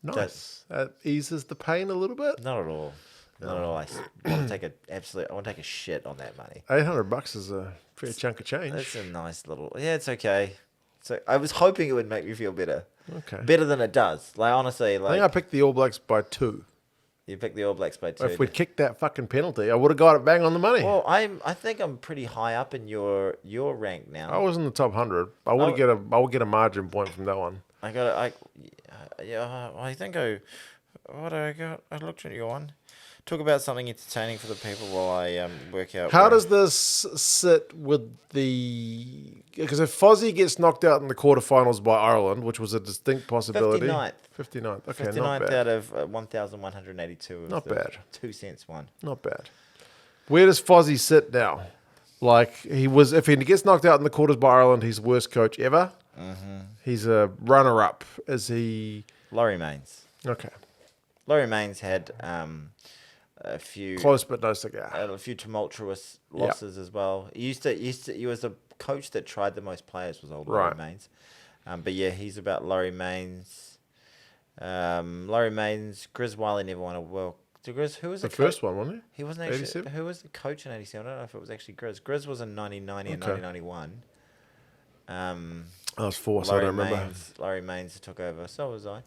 Nice. That eases the pain a little bit. Not at all. Not at all. I want to take a shit on that money. $800 is a fair chunk of change. That's a nice little. Yeah, it's okay. So I was hoping it would make me feel better. Okay. Better than it does. Like honestly, I think I picked the All Blacks by 2. You picked the All Blacks by 2. If we'd kicked that fucking penalty, I would have got it bang on the money. Well, I think I'm pretty high up in your rank now. I was in the top 100. I would get a margin point from that one. I think what I got. I looked at your one. Talk about something entertaining for the people while I work out. How does this sit with the... Because if Fozzie gets knocked out in the quarterfinals by Ireland, which was a distinct possibility... 59th. 59th. Okay, 59th not bad. out of 1,182. Not bad. 2 cents one. Not bad. Where does Fozzie sit now? Like, if he gets knocked out in the quarters by Ireland, he's the worst coach ever. Mm-hmm. He's a runner-up. Is he... Lorry Ms. Okay. Lorry Ms had... a few close but no cigar. A few tumultuous losses as well. He was the coach that tried the most players was old Lorry Ms. But yeah, he's about Lorry Ms. Lorry Ms. Grizz Wiley never won a world. Grizz, who was the first one, wasn't he? He wasn't actually. 87? Who was the coach in '87? I don't know if it was actually Grizz. Grizz was in 1990 and 1991. I was 4, so I don't remember. Lorry Ms took over. So was I.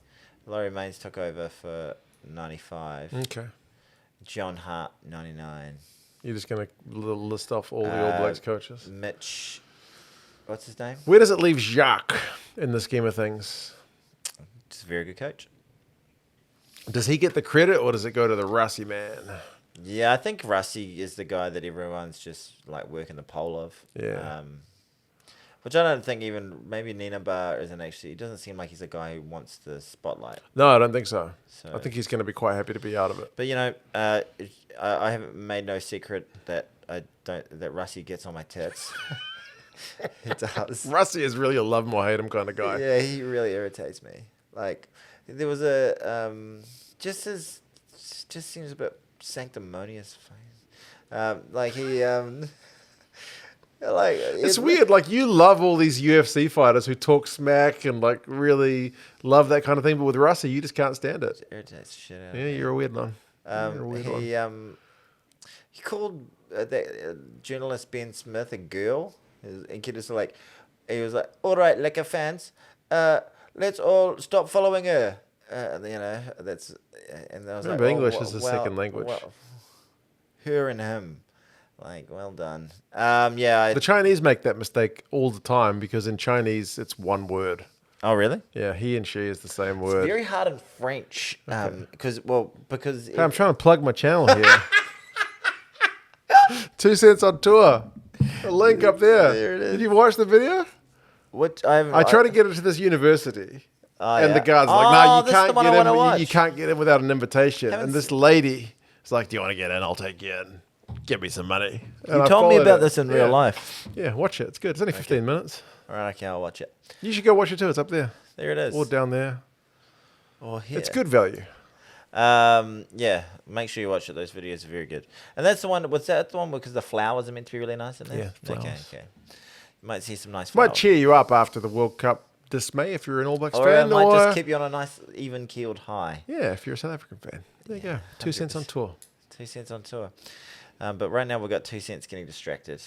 Lorry Ms took over for 95. Okay. John Hart, 99. You're just going to list off all the All Blacks coaches? Mitch, what's his name? Where does it leave Jacques in the scheme of things? Just a very good coach. Does he get the credit, or does it go to the Russy man? Yeah, I think Russy is the guy that everyone's just like working the pole of. Yeah. Which I don't think even, maybe Nina Bar isn't actually, he doesn't seem like he's a guy who wants the spotlight. No, I don't think so. I think he's going to be quite happy to be out of it. But, you know, I haven't made no secret that that Russy gets on my tits. He does. Russy is really a love him or hate him kind of guy. Yeah, he really irritates me. Like, there was just seems a bit sanctimonious. Like he, like it's weird. Like, you love all these UFC fighters who talk smack and like really love that kind of thing, but with Russy, you just can't stand it. It irritates the shit out of me. me. You're a weird one. He called that journalist Ben Smith a girl. And he was like, all right, Lekker fans, let's all stop following her. You know, that's, and I was Remember, like, English is the second language. Well, her and him, like, well done. Yeah. The Chinese make that mistake all the time because in Chinese it's one word. Oh, really? Yeah, he and she is the same word. It's very hard in French, because Hey, I'm trying to plug my channel here. 2 cents on tour. A link up there. There it is. Did you watch the video? I tried to get it to this university, and the guard's like, "No, you can't get in. You can't get in without an invitation." And this lady is like, "Do you want to get in? I'll take you in. Give me some money." And you told me about this in real life. Yeah, watch it. It's good. It's only 15 minutes. All right, okay, I'll watch it. You should go watch it too. It's up there. There it is. Or down there. Or here. It's good value. Yeah, make sure you watch it. Those videos are very good. And that's the one. Was that the one because the flowers are meant to be really nice in there? Yeah, flowers. Okay. You might see some nice flowers. Might cheer you up after the World Cup dismay if you're an All Blacks fan. Or it might just keep you on a nice, even-keeled high. Yeah, if you're a South African fan. There you go. 2 cents on tour. 2 cents on tour. But right now we've got 2 cents getting distracted.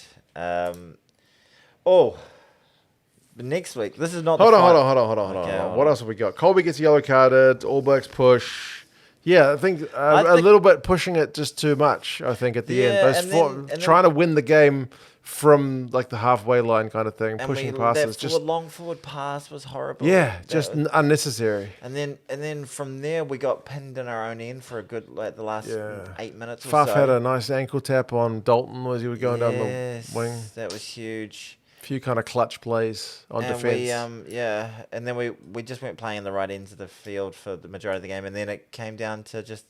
Next week. This is not Hold on. What else have we got? Colby gets yellow carded. All Blacks push. Yeah, I think a little bit pushing it just too much, I think, at the end. Trying to win the game from like the halfway line kind of thing. Pushing passes. That long forward pass was horrible. Yeah, just unnecessary. And then from there we got pinned in our own end for a good, like the last 8 minutes or Faf so. had a nice ankle tap on Dalton as he was going down the wing. That was huge. Few kind of clutch plays on defense. And then we just weren't playing the right ends of the field for the majority of the game, and then it came down to just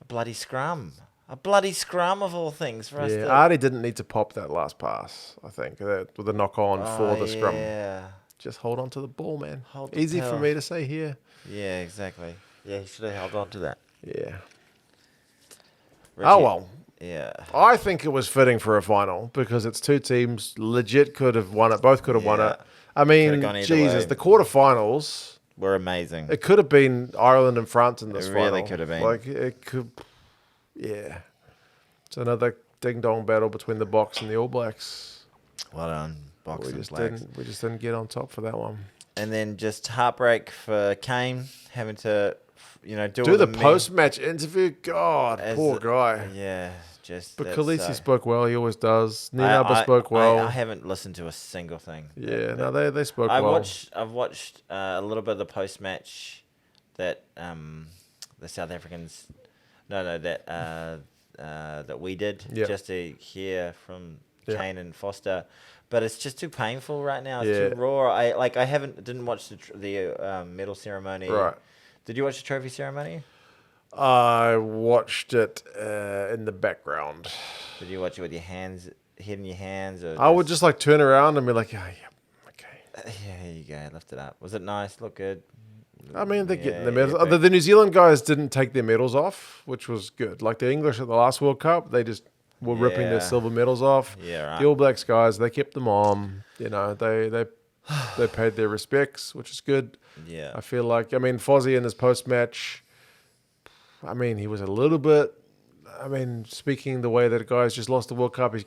a bloody scrum of all things for us. Yeah, Artie didn't need to pop that last pass. I think with the knock on for the scrum. Yeah, just hold on to the ball, man. Hold the Easy for pill. me to say here. Yeah, exactly. Yeah, he should have held on to that. Yeah. Richie, Oh, well. Yeah. I think it was fitting for a final because it's two teams legit could have won it. Both could have won Yeah. it. I mean, gone either Jesus, way. the quarterfinals, We're amazing. it could have been Ireland and France in this It final. really could have been. Like, it could, yeah. It's another ding-dong battle between the Box and the All Blacks. Well done, Box We and just Blacks. didn't get on top for that one. And then just heartbreak for Kane having to, do Do all the meme- post-match interview. God, as poor the- guy. Yeah, just. But that's, Khaleesi spoke well. He always does. Nina I- spoke well. I haven't listened to a single thing. Yeah, no, they spoke I've well. watched a little bit of the post match that the South Africans, that we did Yeah. just to hear from Yeah. Kane and Foster, but it's just too painful right now. It's Yeah. too raw. I didn't watch the medal ceremony. Right. Did you watch the trophy ceremony? I watched it in the background. Did you watch it with your hands, head in your hands, or I would just like turn around and be like, yeah, okay. Yeah, here you go. Lift it up. Was it nice? Look good. I mean, they're getting the Yeah, medals. epic. The New Zealand guys didn't take their medals off, which was good. Like the English at the last World Cup, they just were ripping their Yeah. silver medals off. Yeah, right. The All Blacks guys, they kept them on. You know, they paid their respects, which is good. Yeah. I feel like, I mean, Fozzie in his post-match, I mean, he was a little bit, I mean, speaking the way that guys just lost the World Cup, he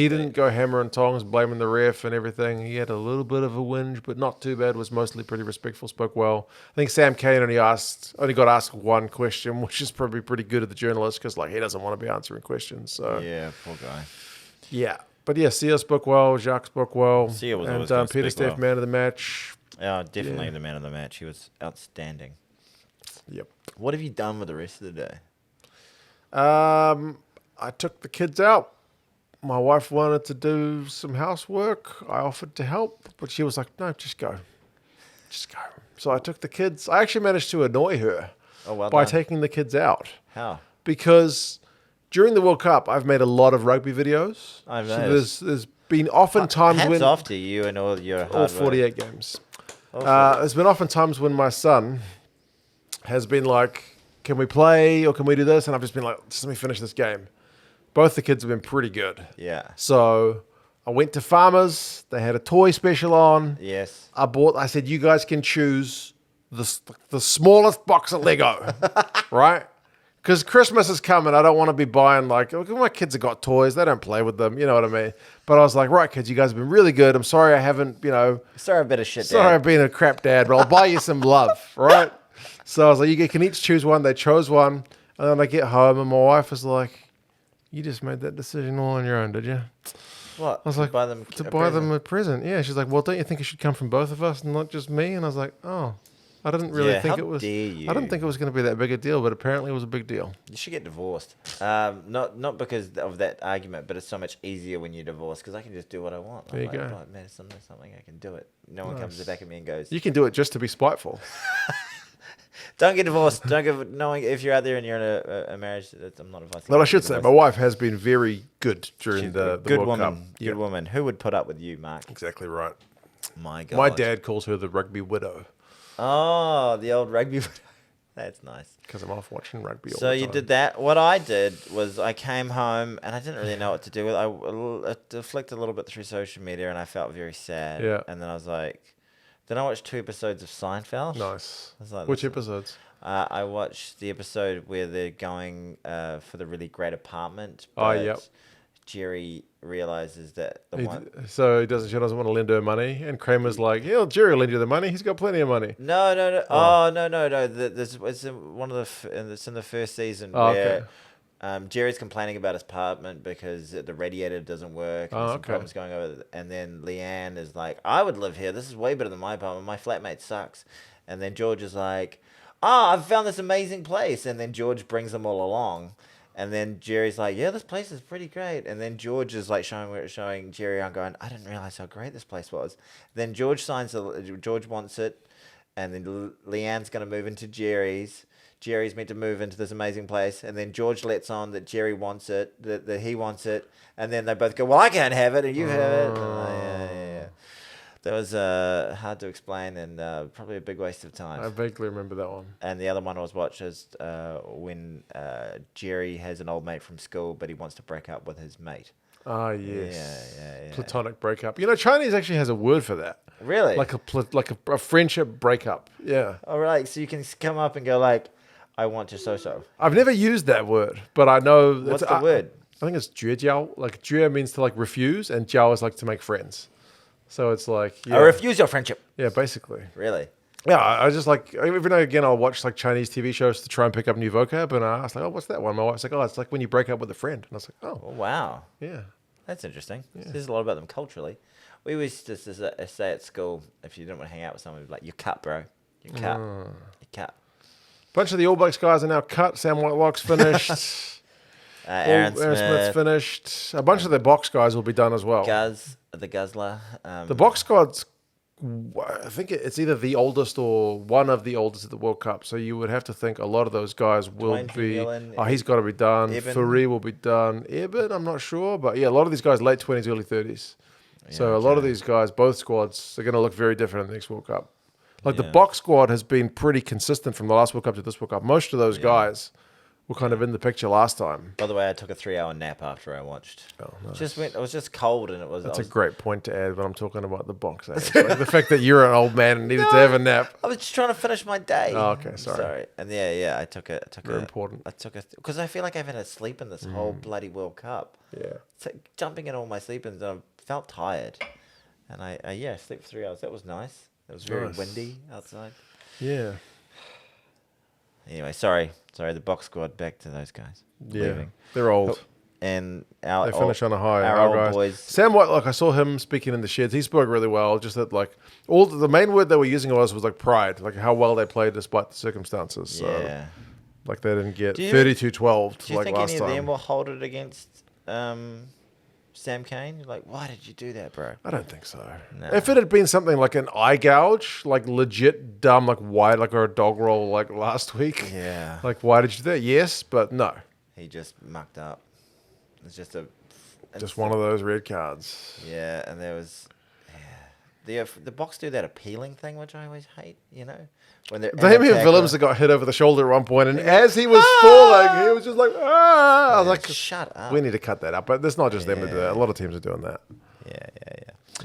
didn't go hammer and tongs blaming the ref and everything. He had a little bit of a whinge, but not too bad, was mostly pretty respectful, spoke well. I think Sam Kane only got asked one question, which is probably pretty good of the journalist because like he doesn't want to be answering questions. So Yeah, poor guy. yeah. But yeah, Sia spoke well, Jacques spoke well. Sia was and always gonna Peter speak Steff, well. man of the match. Definitely Yeah. the man of the match. He was outstanding. Yep. What have you done with the rest of the day? I took the kids out. My wife wanted to do some housework. I offered to help, but she was like, no, just go. Just go. So I took the kids. I actually managed to annoy her Oh, well by done. taking the kids out How? because during the World Cup, I've made a lot of rugby videos. I've So noticed. there's been often times Hats when off to you and all your hard all work. 48 games. All There's been often times when my son has been like, can we play or can we do this? And I've just been like, just let me finish this game. Both the kids have been pretty good. Yeah. So I went to Farmers. They had a toy special on. Yes. I said, you guys can choose the smallest box of Lego, right? Because Christmas is coming. I don't want to be buying like, look, my kids have got toys. They don't play with them. You know what I mean? But I was like, right, kids, you guys have been really good. I'm sorry I haven't, Sorry, a bit of shit. sorry Dad. I've been a crap dad, but I'll buy you some love, right? So I was like, you can each choose one. They chose one. And then I get home and my wife was like, you just made that decision all on your own, did you? What? I was To like, buy them to a buy them present? a present. Yeah, she's like, well, don't you think it should come from both of us and not just me? And I was like, oh, I didn't really Yeah, think how it was. dare I didn't you. think it was going to be that big a deal, but apparently it was a big deal. You should get divorced. Not because of that argument, but it's so much easier when you're divorced because I can just do what I want. There you go. Right, man, it's something I can do it. No one comes back at me and goes, You can do it just to be spiteful. "Don't get divorced." Don't give. No one. If you're out there and you're in a marriage, I'm not advising. But you I to should get say, my divorced. wife has been very good during She's the good World woman. Cup. Good woman. Who would put up with you, Mark? Exactly right. My God. My dad calls her the rugby widow Oh, the old rugby. That's nice. because I'm off watching rugby all So the you time. did that. What I did was I came home and I didn't really know what to do with it. I flicked a little bit through social media and I felt very sad. Yeah. And then I was like, then I watched 2 episodes of Seinfeld. Nice. I was like, Which this- episodes? I watched the episode where they're going for the really great apartment. Oh, but yep. Jerry realizes that the one. So she doesn't want to lend her money, and Kramer's like, "Yeah, Jerry will lend you the money. He's got plenty of money." No. Oh. Oh, no. It's in one of it's in the first season Oh, where okay. Jerry's complaining about his apartment because the radiator doesn't work. And Oh, there's some okay. problems going over. And then Leanne is like, I would live here. This is way better than my apartment. My flatmate sucks. And then George is like, I've found this amazing place. And then George brings them all along. And then Jerry's like, yeah, this place is pretty great. And then George is like showing Jerry around going, I didn't realize how great this place was. Then George George wants it. And then Leanne's going to move into Jerry's. Jerry's meant to move into this amazing place. And then George lets on that Jerry wants it, that he wants it. And then they both go, well, I can't have it and you have it. Yeah. That was hard to explain and probably a big waste of time. I vaguely remember that one. And the other one I was watching is when Jerry has an old mate from school, but he wants to break up with his mate. Ah, yes. Yeah. Platonic breakup. You know, Chinese actually has a word for that. Really? Like a friendship breakup. Yeah. All right, so you can come up and go like, I want to so-so. I've never used that word, but I know... What's the word? I think it's juejiao. Like, jue means to, like, refuse, and jiao is, like, to make friends. So it's like... Yeah. I refuse your friendship. Yeah, basically. Really? Yeah, I just like... Every now and again, I'll watch, like, Chinese TV shows to try and pick up new vocab, and I was like, oh, what's that one? My wife's like, oh, it's like when you break up with a friend. And I was like, Oh, wow. yeah. That's interesting. Yeah. There's a lot about them culturally. We used to say at school, if you didn't want to hang out with someone, we'd be like, you cut, bro. You cut. You cut. Bunch of the All Blacks guys are now cut. Sam Whitelock's finished. Aaron Smith's finished. A bunch of the box guys will be done as well. The Guzzler. The box squad's, I think it's either the oldest or one of the oldest at the World Cup. So you would have to think a lot of those guys will be... he's got to be done. Fourie will be done. Eben, I'm not sure. But yeah, a lot of these guys, late 20s, early 30s. So a lot of these guys, both squads, they're going to look very different in the next World Cup. Like the box squad has been pretty consistent from the last World Cup to this World Cup. Most of those guys were kind of in the picture last time. By the way, I took a 3-hour nap after I watched. Oh, nice. It was just cold and it was... That's a great point to add when I'm talking about the box. Like the fact that you're an old man and needed to have a nap. I was just trying to finish my day. Oh, okay, sorry. And I took very important. Because I feel like I've had a sleep in this whole bloody World Cup. Yeah. So jumping in all my sleep-ins, I felt tired. And I slept for 3 hours. That was nice. It was very windy outside. Yeah. Anyway, sorry, the box squad. Back to those guys. Yeah, leaving. They're old. And they finish on a high. Our old guys. boys. Sam Whitelock, I saw him speaking in the sheds. He spoke really well. Just that, like, all the main word they were using was like pride, like how well they played despite the circumstances. So, like they didn't get 32-12 like last time. Do you think any of them will hold it against Sam Cane? Like, why did you do that, bro? I don't think so. No. If it had been something like an eye gouge, like legit dumb, like wide, like or a dog roll, like last week. Yeah. Like, why did you do that? Yes, but no. He just mucked up. It's just one of those red cards. Yeah, and there was the box do that appealing thing, which I always hate. You know, when they're Damien Willems got hit over the shoulder at one point, and as he was falling, he was just like, ah! I was like, shut up. We need to cut that up. But it's not just them to do that. A lot of teams are doing that.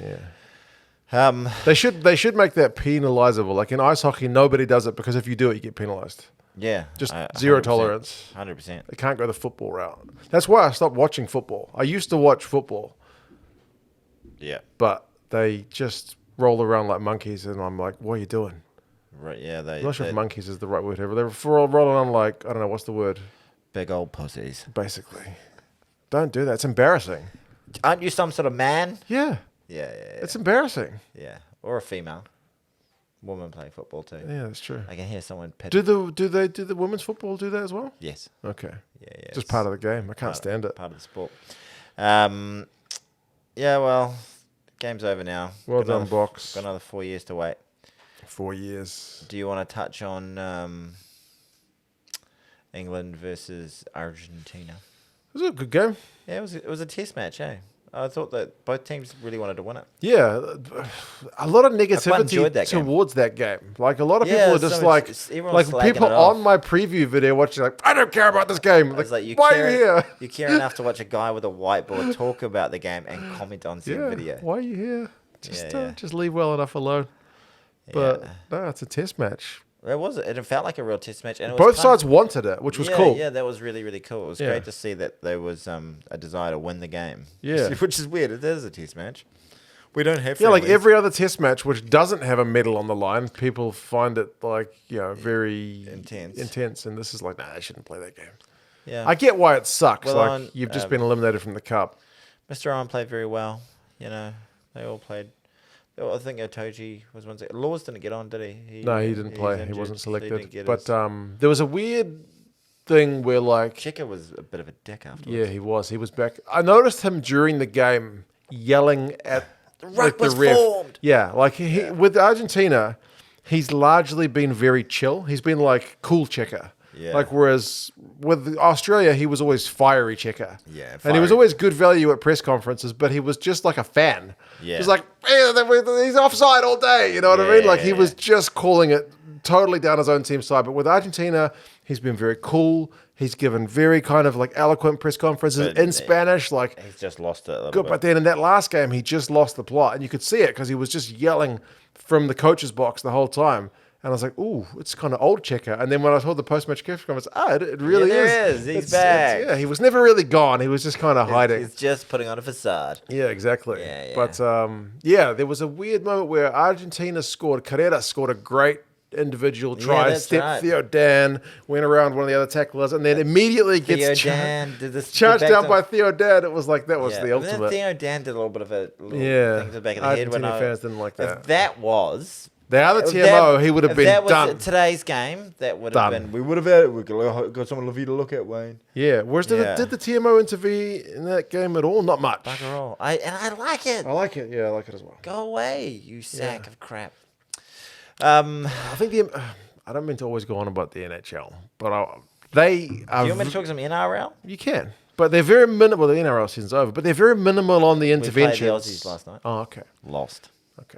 Yeah. They should make that penalizable. Like in ice hockey, nobody does it because if you do it, you get penalized. Yeah. Just 0 tolerance. 100%. They can't go the football route. That's why I stopped watching football. I used to watch football. Yeah. But they just roll around like monkeys, and I'm like, what are you doing? Right, yeah. I'm not sure if monkeys is the right word here, but they're rolling around like, I don't know, what's the word? Big old pussies. Basically. Don't do that. It's embarrassing. Aren't you some sort of man? Yeah. Yeah. It's embarrassing. Yeah. Or a female. Women play football too. Yeah, that's true. I can hear someone pitch. Do the women's football do that as well? Yes. Okay. Yeah. Just part of the game. I can't stand it. Part of the sport. Yeah, well, game's over now. Well done, box. Got another 4 years to wait. 4 years. Do you want to touch on England versus Argentina? It was a good game. Yeah, it was a test match, eh? I thought that both teams really wanted to win it. Yeah, a lot of negativity towards that game. Like a lot of people are just like people on my preview video watching like, I don't care about this game. Like, why are you here? You care enough to watch a guy with a whiteboard talk about the game and comment on said video. Why are you here? Just leave well enough alone. But no, it's a test match. It felt like a real test match. And both sides wanted it, which was cool. Yeah, that was really, really cool. It was great to see that there was a desire to win the game. Yeah. Which is weird. It is a test match. We don't have like every other test match which doesn't have a medal on the line, people find it like, very intense. And this is like, nah, they shouldn't play that game. Yeah. I get why it sucks. Well, you've just been eliminated from the cup. Mr. Owen played very well. They all played. I think Otoji was one. Laws didn't get on, did he? No, he didn't play. He wasn't selected. But there was a weird thing where Checker was a bit of a dick afterwards. Yeah, he was. He was back. I noticed him during the game yelling at the ref. Formed. Yeah, with Argentina, he's largely been very chill. He's been like cool Checker. Yeah. Like, whereas with Australia, he was always fiery checker. Yeah, And he was fiery. always good value at press conferences, but he was just like a fan. Yeah. Just like, hey, he's offside all day. You know what I mean? Like, he was just calling it totally down his own team's side. But with Argentina, he's been very cool. He's given very kind of like eloquent press conferences in Spanish. Like, he's just lost it a little good, bit. but then in that last game, he just lost the plot. And you could see it because he was just yelling from the coach's box the whole time. And I was like, ooh, it's kind of old checker. And then when I told the post-match press conference, it really is. He's back. Yeah, he was never really gone. He was just kind of hiding. He's just putting on a facade. Yeah, exactly. Yeah. But, there was a weird moment where Argentina scored. Carrera scored a great individual try. That's Stepped right. Theo Dan, went around one of the other tacklers, and then immediately gets charged down by Theo Dan. It was like, that was the ultimate. Theo Dan did a little bit of a thing to the back of the head. Argentina fans didn't like that. If that was... The other TMO, he would have been done. If that was today's game, that would have been... We would have had it. We got someone to look at, Wayne. Yeah. Whereas did the TMO intervene in that game at all? Not much. Bugger all. I like it. I like it. Yeah, I like it as well. Go away, you sack of crap. I think I don't mean to always go on about the NHL, but they are... Do you want me to talk some NRL? You can. But they're very minimal. The NRL season's over, but they're very minimal on the interventions. We played the Aussies last night. Oh, okay. Lost. Okay.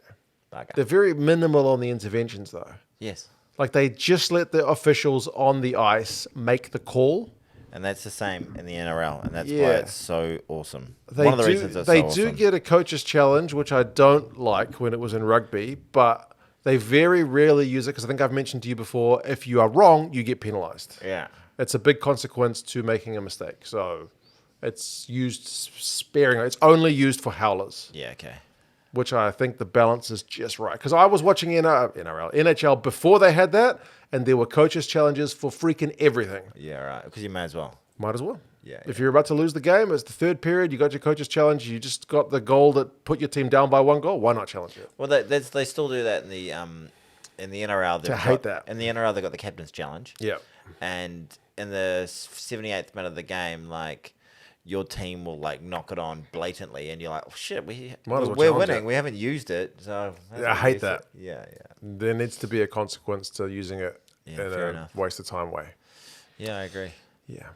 Bugger. They're very minimal on the interventions, though. Yes. Like, they just let the officials on the ice make the call. And that's the same in the NRL, and that's why it's so awesome. One of the reasons it's so awesome. They do get a coach's challenge, which I don't like when it was in rugby, but they very rarely use it, because I think I've mentioned to you before, if you are wrong, you get penalised. Yeah. It's a big consequence to making a mistake. So it's used sparingly. It's only used for howlers. Yeah, okay. Which I think the balance is just right. Because I was watching NHL before they had that, and there were coaches' challenges for freaking everything. Yeah, right. Because you may as well. Might as well. Yeah. If you're about to lose the game, it's the third period, you got your coach's challenge, you just got the goal that put your team down by 1 goal. Why not challenge it? Well, they still do that in the NRL. I hate that. In the NRL, they've got the captain's challenge. Yeah. And in the 78th minute of the game, like, your team will like knock it on blatantly, and you're like, oh, shit, we're winning. We haven't used it, so I hate that. Yeah. There needs to be a consequence to using it in a waste of time way. Yeah, I agree. Yeah.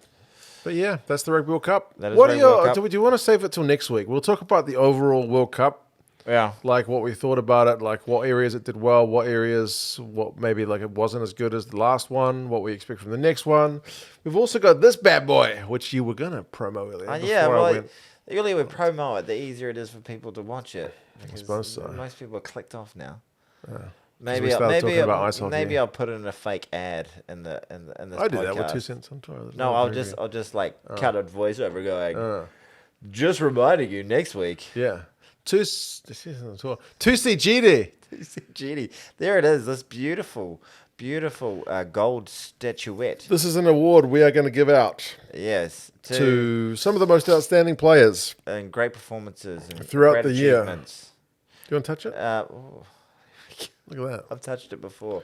But yeah, that's the Rugby World Cup. That is Rugby World Cup. Do you want to save it till next week? We'll talk about the overall World Cup. Yeah. Like what we thought about it, like what areas it did well, what areas, what maybe like it wasn't as good as the last one, what we expect from the next one. We've also got this bad boy, which you were going to promo earlier. The earlier we promo it, the easier it is for people to watch it. I suppose so. Most people are clicked off now. Maybe I'll put in a fake ad in this I do that with 2 cents on Twitter. No, I'll just like cut a voiceover going. Just reminding you next week. Yeah. 2CGD. There it is. This beautiful gold statuette. This is an award we are going to give out. Yes. To some of the most outstanding players. And great performances. And throughout the year. Do you want to touch it? Look at that. I've touched it before.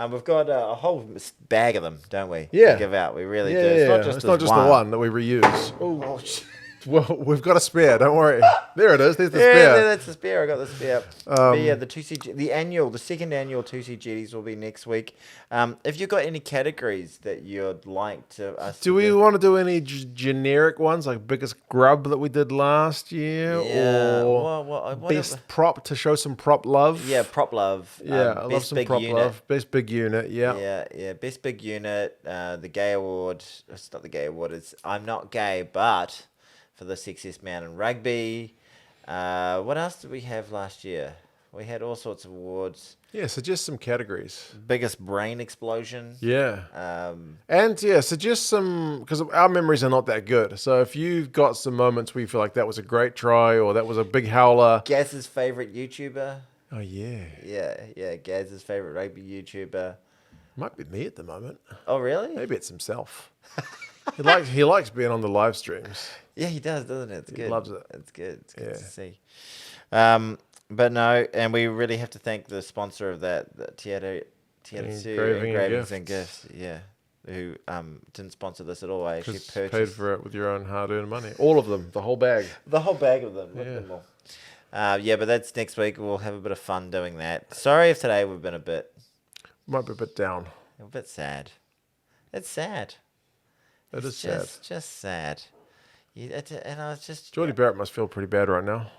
We've got a whole bag of them, don't we? Yeah. To give out. We really do. It's not just the one that we reuse. Oh, shit. Well, we've got a spare. Don't worry. There it is. There's the spare. Yeah, that's the spare. I got the spare. The second annual 2CGDs will be next week. If you've got any categories that you'd like us do we want to do any generic ones like biggest grub that we did last year, or best prop to show some prop love? Yeah, prop love. Yeah, I love some prop love. Best big unit. Yeah. Best big unit. The gay award. It's not the gay award. It's I'm not gay, but. For the sexiest man in rugby. What else did we have last year? We had all sorts of awards. Yeah, suggest some categories. Biggest brain explosion. Yeah. Suggest some, because our memories are not that good. So if you've got some moments where you feel like that was a great try or that was a big howler. Gaz's favourite YouTuber. Oh, yeah. Yeah, Gaz's favourite rugby YouTuber. Might be me at the moment. Oh, really? Maybe it's himself. He likes being on the live streams. Yeah, he does, doesn't it? It's good. He loves it. It's good. It's good to see. But no, and we really have to thank the sponsor of that, the Tiato Engravings and Gifts. Yeah, who didn't sponsor this at all. I actually purchased. Paid for it with your own hard-earned money. All of them, the whole bag. The whole bag of them. Look at them all. But that's next week. We'll have a bit of fun doing that. Sorry if today we've been might be a bit down. A bit sad. It's sad. It is It's sad. just sad. And I was just... Jordy Barrett must feel pretty bad right now.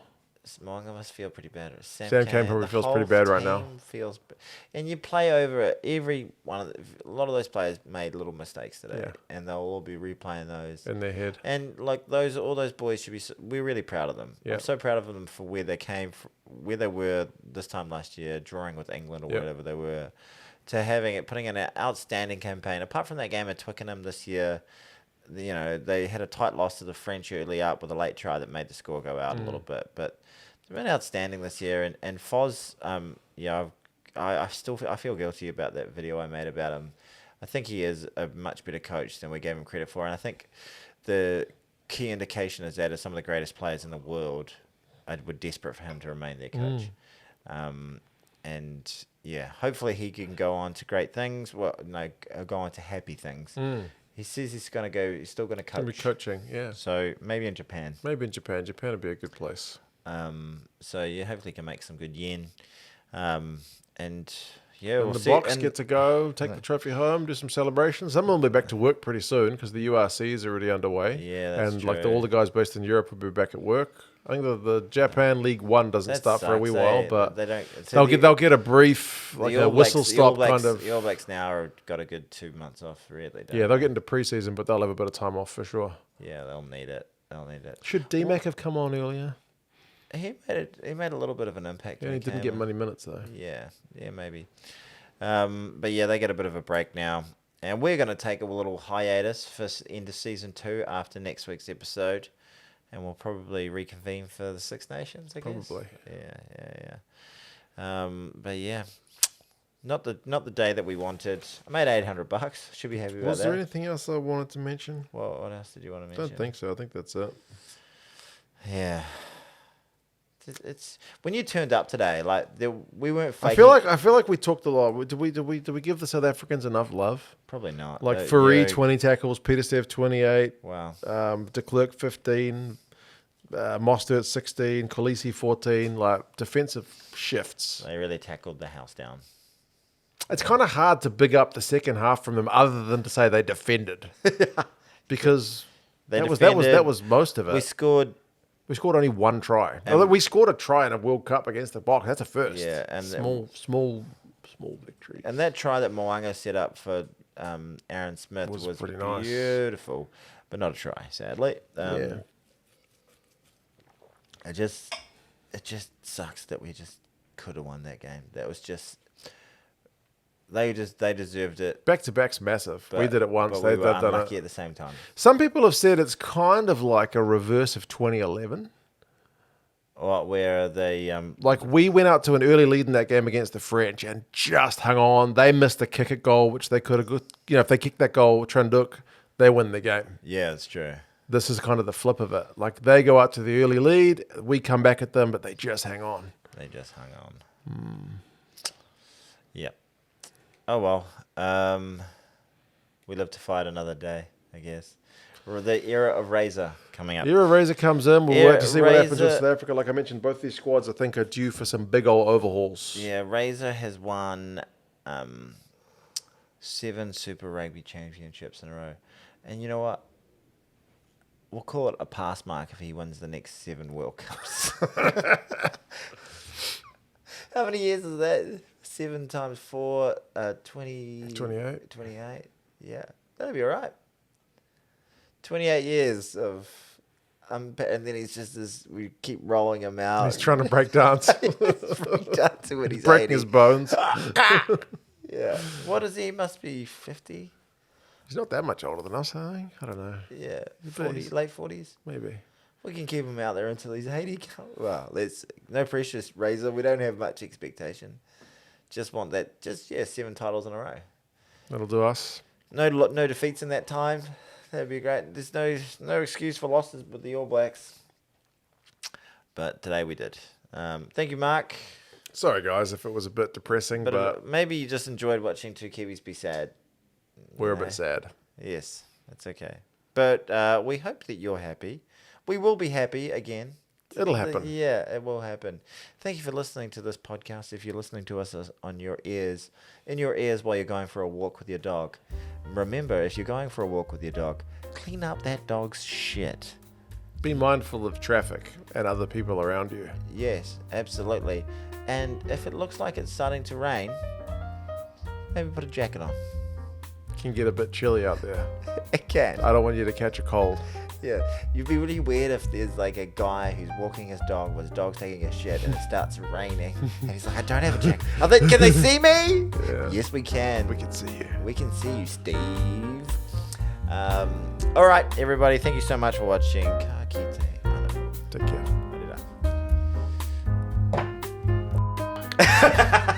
Monga must feel pretty bad. Sam Cane probably feels pretty bad right now. And you play over it. A lot of those players made little mistakes today, Yeah. and they'll all be replaying those In their head. And like all those boys should be. We're really proud of them. Yeah. I'm so proud of them for where they came, where they were this time last year, drawing with England or whatever they were, to putting in an outstanding campaign. Apart from that game at Twickenham this year. You know, they had a tight loss to the French early up with a late try that made the score go out a little bit. But they've been outstanding this year. And Foz, I feel guilty about that video I made about him. I think he is a much better coach than we gave him credit for. And I think the key indication is that some of the greatest players in the world were desperate for him to remain their coach. And yeah, hopefully he can go on to great things. Well, no, go on to happy things. He says he's going to go. He's still going to coach. He'll be coaching, yeah. So maybe in Japan. Japan would be a good place. So yeah, hopefully he can make some good yen. And yeah, and the Box get to go, take the trophy home, do some celebrations. Some of them will be back to work pretty soon because the URC is already underway. Yeah, that's and true. like all the guys based in Europe will be back at work. I think the Japan League One doesn't start for a wee while, but they don't. They'll get a brief, like a whistle stop kind of. The All Blacks now have got a good 2 months off, really. Yeah, they'll get into pre-season, but they'll have a bit of time off for sure. Yeah, they'll need it. Should D-Mac have come on earlier? He made a little bit of an impact. Yeah, he didn't get many minutes though. Yeah, maybe. But yeah, they get a bit of a break now. And we're going to take a little hiatus for end of season 2 after next week's episode. And we'll probably reconvene for the Six Nations, I guess. Probably. Yeah. But yeah, not the day that we wanted. I made $800. Should be happy about that. Was there anything else I wanted to mention? Well, what else did you want to mention? I don't think so. I think that's it. Yeah. It's when you turned up today, like we weren't faking. I feel like we talked a lot. Did we give the South Africans enough love? Probably not. Like Fourie 20 tackles, Pietersev 28. Wow. De Klerk 15, Mostert 16, Khaleesi 14. Like defensive shifts. They really tackled the house down. It's kind of hard to big up the second half from them, other than to say they defended, because that was most of it. We scored only one try. We scored a try in a World Cup against the Box. That's a first. Yeah, and small victory. And that try that Moanga set up for Aaron Smith was pretty beautiful, nice. But not a try, sadly. Yeah. It just sucks that we just could have won that game. That was just. They deserved it. Back to back's massive. We did it once. But we were unlucky done it at the same time. Some people have said it's kind of like a reverse of 2011. Where they like we went out to an early lead in that game against the French and just hung on. They missed a kick at goal, which they could have. If they kicked that goal, Trenduk, they win the game. Yeah, that's true. This is kind of the flip of it. Like they go out to the early lead, we come back at them, but they just hang on. They just hung on. Yep. Oh, well. We live to fight another day, I guess. The era of Razor coming up. The era of Razor comes in. We'll wait to see what happens with South Africa. Like I mentioned, both these squads, I think, are due for some big old overhauls. Yeah, Razor has won 7 Super Rugby Championships in a row. And you know what? We'll call it a pass mark if he wins the next 7 World Cups. How many years is that? 7 times 4, 28. 28. Yeah, that'll be all right. 28 years of, and then he's just we keep rolling him out. He's trying to break dance. When he's breaking 80. his bones. Yeah. What is he? He must be 50. He's not that much older than us, I think. I don't know. Yeah, 40, late 40s. Maybe. We can keep him out there until he's 80. Well, no pressure, Razor. We don't have much expectation. Just want that. 7 titles in a row. That'll do us. No defeats in that time. That'd be great. There's no excuse for losses with the All Blacks. But today we did. Thank you, Mark. Sorry, guys, if it was a bit depressing, but maybe you just enjoyed watching 2 Kiwis be sad. We're a bit sad. Yes, that's okay. But we hope that you're happy. We will be happy again. It'll happen. Yeah, it will happen. Thank you for listening to this podcast. If you're listening to us in your ears while you're going for a walk with your dog, remember, if you're going for a walk with your dog, clean up that dog's shit. Be mindful of traffic and other people around you. Yes, absolutely. And if it looks like it's starting to rain, maybe put a jacket on. It can get a bit chilly out there. It can. I don't want you to catch a cold. Yeah, you'd be really weird if there's like a guy who's walking his dog with his dog taking a shit and it starts raining. And he's like, I don't have a jacket. Can they see me? Yeah. Yes, we can. We can see you. We can see you, Steve. All right, everybody. Thank you so much for watching. Take care. I did that.